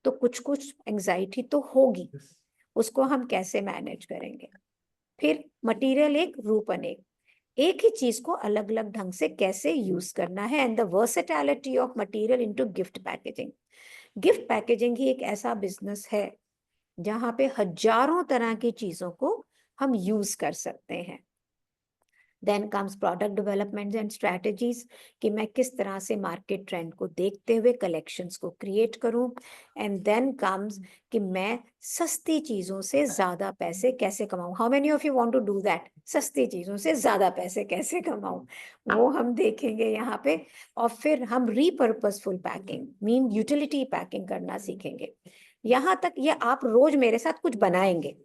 तो कुछ कुछ एंजाइटी तो होगी, उसको हम कैसे मैनेज करेंगे। फिर मटेरियल एक, रूप अनेक, एक ही चीज को अलग अलग ढंग से कैसे यूज करना है, and the versatility of material into gift packaging. Gift packaging ही एक ऐसा बिजनेस है जहां पे हजारों तरह की चीजों को हम यूज कर सकते हैं। Then comes product development and strategies, कि मैं किस तरह से मार्केट ट्रेंड को देखते हुए कलेक्शंस को क्रिएट करूं। एंड देन कम्स कि मैं सस्ती चीजों से ज्यादा पैसे कैसे कमाऊं। How many of you want to do that? सस्ती चीजों से ज्यादा पैसे कैसे कमाऊं, वो हम देखेंगे यहाँ पे। और फिर हम रीपर्पसफुल पैकिंग मीन यूटिलिटी पैकिंग करना सीखेंगे। यहाँ तक ये आप रोज मेरे साथ कुछ बनाएंगे,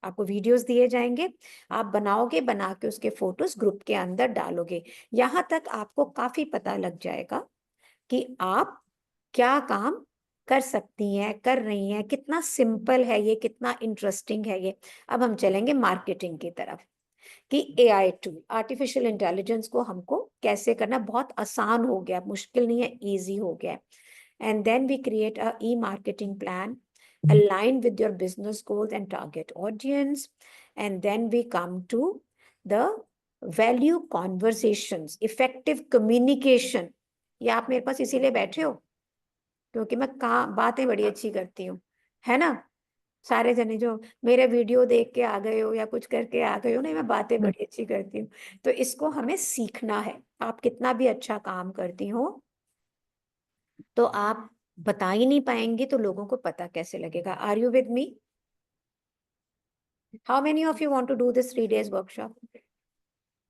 आपको वीडियोस दिए जाएंगे, आप बनाओगे, बना के उसके फोटोज ग्रुप के अंदर डालोगे। यहाँ तक आपको काफी पता लग जाएगा कि आप क्या काम कर सकती हैं, कर रही हैं, कितना सिंपल है ये, कितना इंटरेस्टिंग है ये। अब हम चलेंगे मार्केटिंग की तरफ कि AI टूल, आर्टिफिशियल इंटेलिजेंस को हमको कैसे करना। बहुत आसान हो गया, मुश्किल नहीं है, ईजी हो गया। And then we create a e-marketing plan aligned with your business goals and target audience. And then we come to the value conversations, effective communication. ये आप मेरे पास इसीलिए बैठे हो क्योंकि मैं बातें बड़ी अच्छी करती हूँ, है ना। सारे जने जो मेरे वीडियो देख के आ गए हो या कुछ करके आ गए हो, नहीं, मैं बातें बड़ी अच्छी करती हूँ। तो इसको हमें सीखना है। आप कितना भी अच्छा काम करती हो तो आप बता ही नहीं पाएंगी तो लोगों को पता कैसे लगेगा। Are you with me? How many of you want to do this 3 days workshop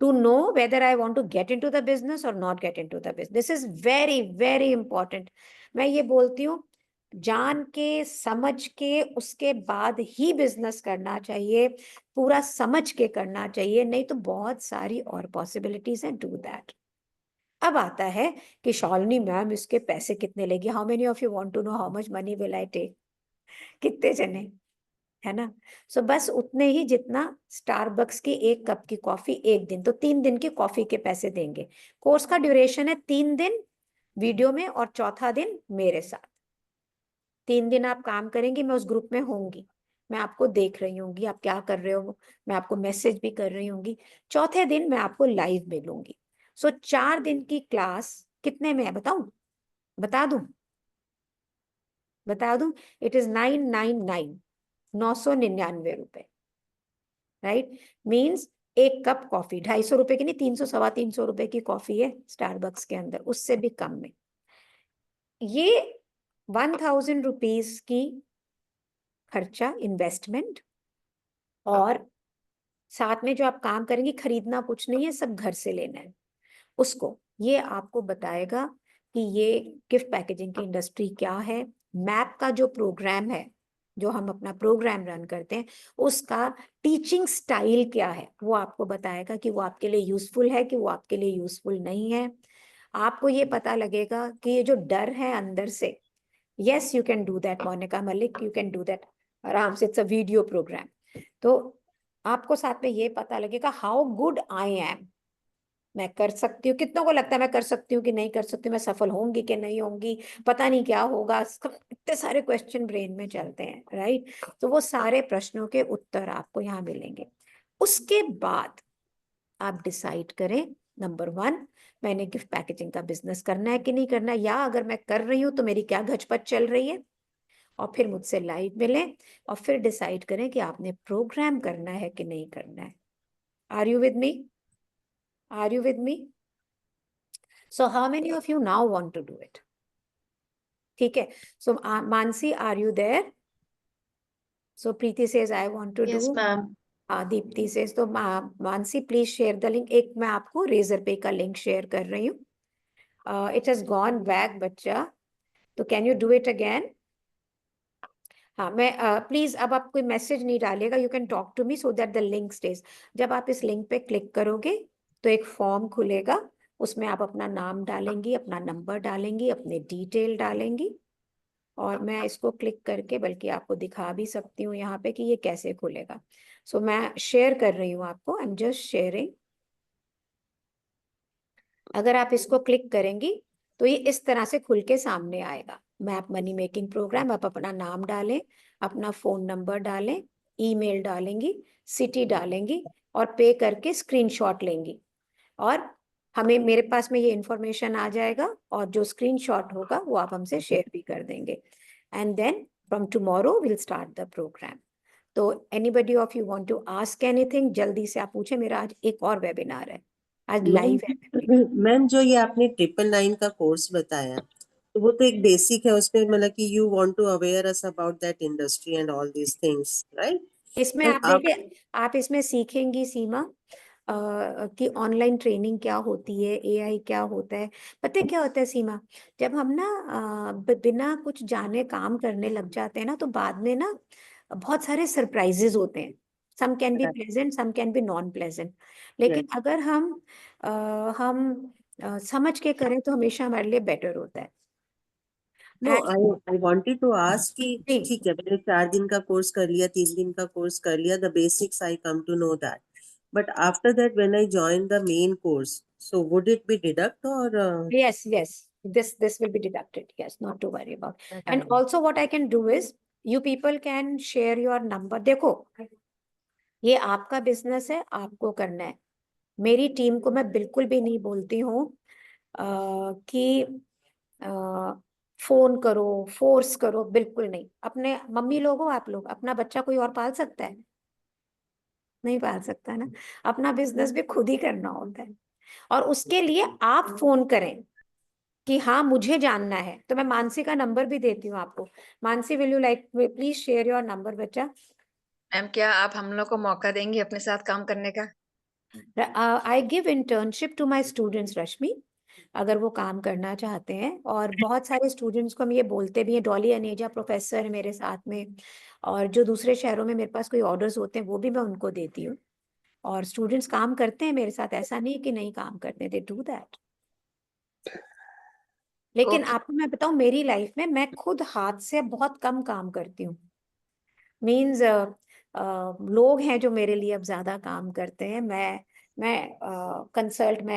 to know whether I want to get into the business or not get into the business? This is very very important. मैं ये बोलती हूँ, जान के समझ के उसके बाद ही बिजनेस करना चाहिए, पूरा समझ के करना चाहिए, नहीं तो बहुत सारी और पॉसिबिलिटीज हैं। Do that. अब आता है कि शालिनी मैम इसके पैसे कितने लेगी। How many of you want to know how much money will I take? कितने जने, है ना। सो बस उतने ही जितना स्टारबक्स की 1 कप की कॉफी एक दिन, तो 3 दिन की कॉफी के पैसे देंगे। कोर्स का ड्यूरेशन है 3 दिन वीडियो में और चौथा दिन मेरे साथ। 3 दिन आप काम करेंगी, मैं उस ग्रुप में होंगी, मैं आपको देख रही होंगी आप क्या कर रहे हो, मैं आपको मैसेज भी कर रही होंगी। चौथे दिन मैं आपको लाइव मिलूंगी। सो 4 दिन की क्लास कितने में है बताऊं? बता दूं, इट इज 999, 999 रुपए, राइट। मीन्स 1 कप कॉफी 250 रुपए की नहीं, 300 सवा 300 रुपए की कॉफी है स्टारबक्स के अंदर, उससे भी कम में। ये 1000 रुपीज की खर्चा, इन्वेस्टमेंट, और साथ में जो आप काम करेंगे, खरीदना कुछ नहीं है, सब घर से लेना है उसको। ये आपको बताएगा कि ये गिफ्ट पैकेजिंग की इंडस्ट्री क्या है। मैप का जो प्रोग्राम है, जो हम अपना प्रोग्राम रन करते हैं, उसका टीचिंग स्टाइल क्या है, वो आपको बताएगा कि वो आपके लिए यूजफुल है कि वो आपके लिए यूजफुल नहीं है। आपको ये पता लगेगा कि ये जो डर है अंदर से, yes you can do that Monika Malik, you can do that आराम से, इट्स अ वीडियो प्रोग्राम। तो आपको साथ में ये पता लगेगा हाउ गुड आई एम, मैं कर सकती हूँ। कितनों को लगता है मैं कर सकती हूँ कि नहीं कर सकती हूँ, मैं सफल होंगी कि नहीं होंगी, पता नहीं क्या होगा, इतने सारे क्वेश्चन ब्रेन में चलते हैं, राइट। तो वो सारे प्रश्नों के उत्तर आपको यहाँ मिलेंगे। उसके बाद आप डिसाइड करें, नंबर 1, मैंने गिफ्ट पैकेजिंग का बिजनेस करना है कि नहीं करना है, या अगर मैं कर रही हूँ तो मेरी क्या घचपच चल रही है। और फिर मुझसे लाइव मिलें और फिर डिसाइड करें कि आपने प्रोग्राम करना है कि नहीं करना है। Are you with me? Are you with me? So how many of you now want to do it? ठीक है। So Mansi, are you there? So Preeti says I want to do. Yes, ma'am. Deepti says, तो Mansi please share the link. एक मैं आपको Razorpay का लिंक शेयर कर रही हूँ, It has gone back, बच्चा, तो can you do it again? हाँ, मैं प्लीज अब आप कोई मैसेज नहीं डालेगा, you can talk to me so that the link stage. जब आप इस लिंक पे क्लिक करोगे तो एक फॉर्म खुलेगा, उसमें आप अपना नाम डालेंगी, अपना नंबर डालेंगी, अपने डिटेल डालेंगी, और मैं इसको क्लिक करके बल्कि आपको दिखा भी सकती हूँ यहाँ पे कि ये कैसे खुलेगा। सो मैं शेयर कर रही हूँ आपको, आई एम जस्ट शेयरिंग। अगर आप इसको क्लिक करेंगी तो ये इस तरह से खुल के सामने आएगा। मैप मनी मेकिंग प्रोग्राम, आप अपना नाम डालें, अपना फोन नंबर डालें, ईमेल डालेंगी, सिटी डालेंगी और पे करके स्क्रीनशॉट लेंगी, और हमें मेरे पास में ये इंफॉर्मेशन आ जाएगा, और जो स्क्रीनशॉट होगा वो आप हमसे शेयर भी कर देंगे। And then from tomorrow will start the programme. तो anybody of you want to ask anything, जल्दी से आप पूछे। मेरा आज एक और वेबिनार है, आज लाइव है। मैम जो ये आपने 999 का कोर्स बताया, तो वो तो एक बेसिक है, उसमें मतलब कि you want to aware us about that industry and all these things, right? इसमें एंड आप देखिए, आप इसमें सीखेंगी सीमा कि ऑनलाइन ट्रेनिंग क्या होती है, एआई क्या होता है। पता है क्या होता है सीमा, जब हम ना बिना कुछ जाने काम करने लग जाते हैं ना, तो बाद में ना बहुत सारे सरप्राइजेस होते हैं। Some can be pleasant, some can be non pleasant, लेकिन अगर हम समझ के करें तो हमेशा हमारे लिए बेटर होता है। No, I wanted to ask कि जी। ठीक है, मैंने 4 दिन का कोर्स कर लिया, 3 दिन का कोर्स कर लिया, the basics I come to know that, but after that when I join the main course, so would it be deduct और Yes, this will be deducted. Yes, not to worry about. And also what I can do is, you people can share your number. देखो, ये आपका बिजनेस है, आपको करना है। मेरी टीम को मैं बिल्कुल भी नहीं बोलती हूँ कि फोन करो, फोर्स करो, बिल्कुल नहीं। अपने मम्मी लोग हो आप लोग, अपना बच्चा कोई और पाल सकता है? नहीं पाल सकता ना। अपना बिजनेस भी खुद ही करना होता है, और उसके लिए आप फोन करें कि हाँ मुझे जानना है, तो मैं मानसी का नंबर भी देती हूँ आपको। Mansi, will you like please share your number बच्चा? मैम क्या आप हम लोग को मौका देंगी अपने साथ काम करने का? I give internship to my students Rashmi, अगर वो काम करना चाहते हैं। और बहुत सारे स्टूडेंट्स को हम ये बोलते भी हैं, डॉली अनेजा प्रोफेसर है मेरे साथ में, और जो दूसरे शहरों में मेरे पास कोई ऑर्डर्स होते हैं वो भी मैं उनको देती हूँ। और स्टूडेंट्स काम करते हैं मेरे साथ, ऐसा नहीं कि नहीं काम करते, दे डू दैट। लेकिन आपको मैं बताऊं, मेरी लाइफ में मैं खुद हाथ से बहुत कम काम करती हूँ। मीन्स लोग हैं जो मेरे लिए अब ज्यादा काम करते हैं। मैं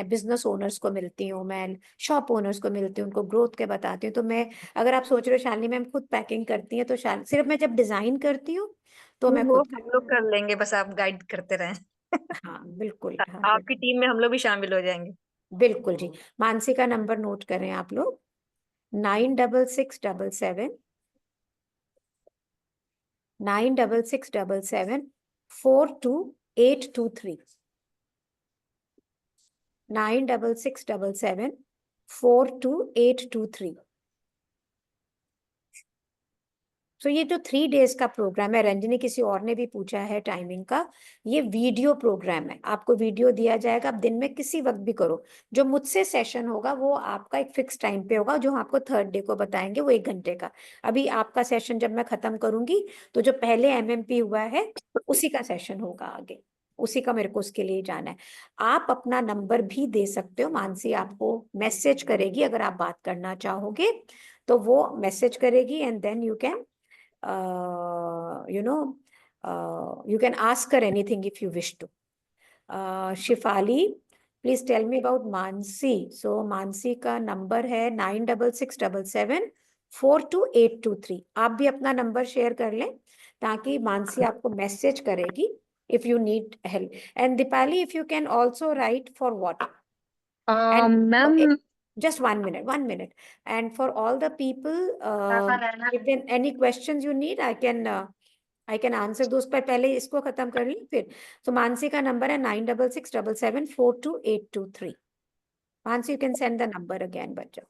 बिजनेस ओनर्स को मिलती हूँ, मैं शॉप ओनर्स को मिलती हूँ, उनको ग्रोथ के बताती हूँ। तो मैं, अगर आप सोच रहे हो शालिनी मैम खुद पैकिंग करती है, तो सिर्फ मैं जब डिजाइन करती हूँ तो मैं वो खुद हम लोग कर लेंगे, बस आप गाइड करते रहें। हाँ बिल्कुल, हाँ आपकी टीम में हम लोग भी शामिल हो जाएंगे। बिल्कुल जी। मानसी का नंबर नोट करें आप लोग, 9667 42823, 42823। तो ये जो 3 डेज का प्रोग्राम है, रंजनी किसी और ने भी पूछा है टाइमिंग का, ये वीडियो प्रोग्राम है। आपको वीडियो दिया जाएगा, आप दिन में किसी वक्त भी करो। जो मुझसे सेशन होगा वो आपका एक फिक्स टाइम पे होगा, जो हम आपको 3rd डे को बताएंगे, वो 1 घंटे का। अभी आपका सेशन जब मैं खत्म करूंगी तो जो पहले MMP हुआ है उसी का सेशन होगा आगे, उसी का मेरे को उसके लिए जाना है। आप अपना नंबर भी दे सकते हो, मानसी आपको मैसेज करेगी अगर आप बात करना चाहोगे, तो वो मैसेज करेगी, and then you can you can ask her anything if you wish to. Shifali, please tell me about Mansi. So Mansi का नंबर है 9677742823। आप भी अपना नंबर शेयर कर लें ताकि मानसी आपको मैसेज करेगी if you need help. And Dipali, if you can also write for what? Ma'am, Just 1 minute. And for all the people, if there any questions you need, I can answer those, पर पहले इसको खत्म कर ली फिर। तो मानसी का नंबर है 9667742823। Mansi, you can send the number again बच्चा।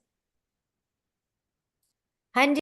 हाँ जी।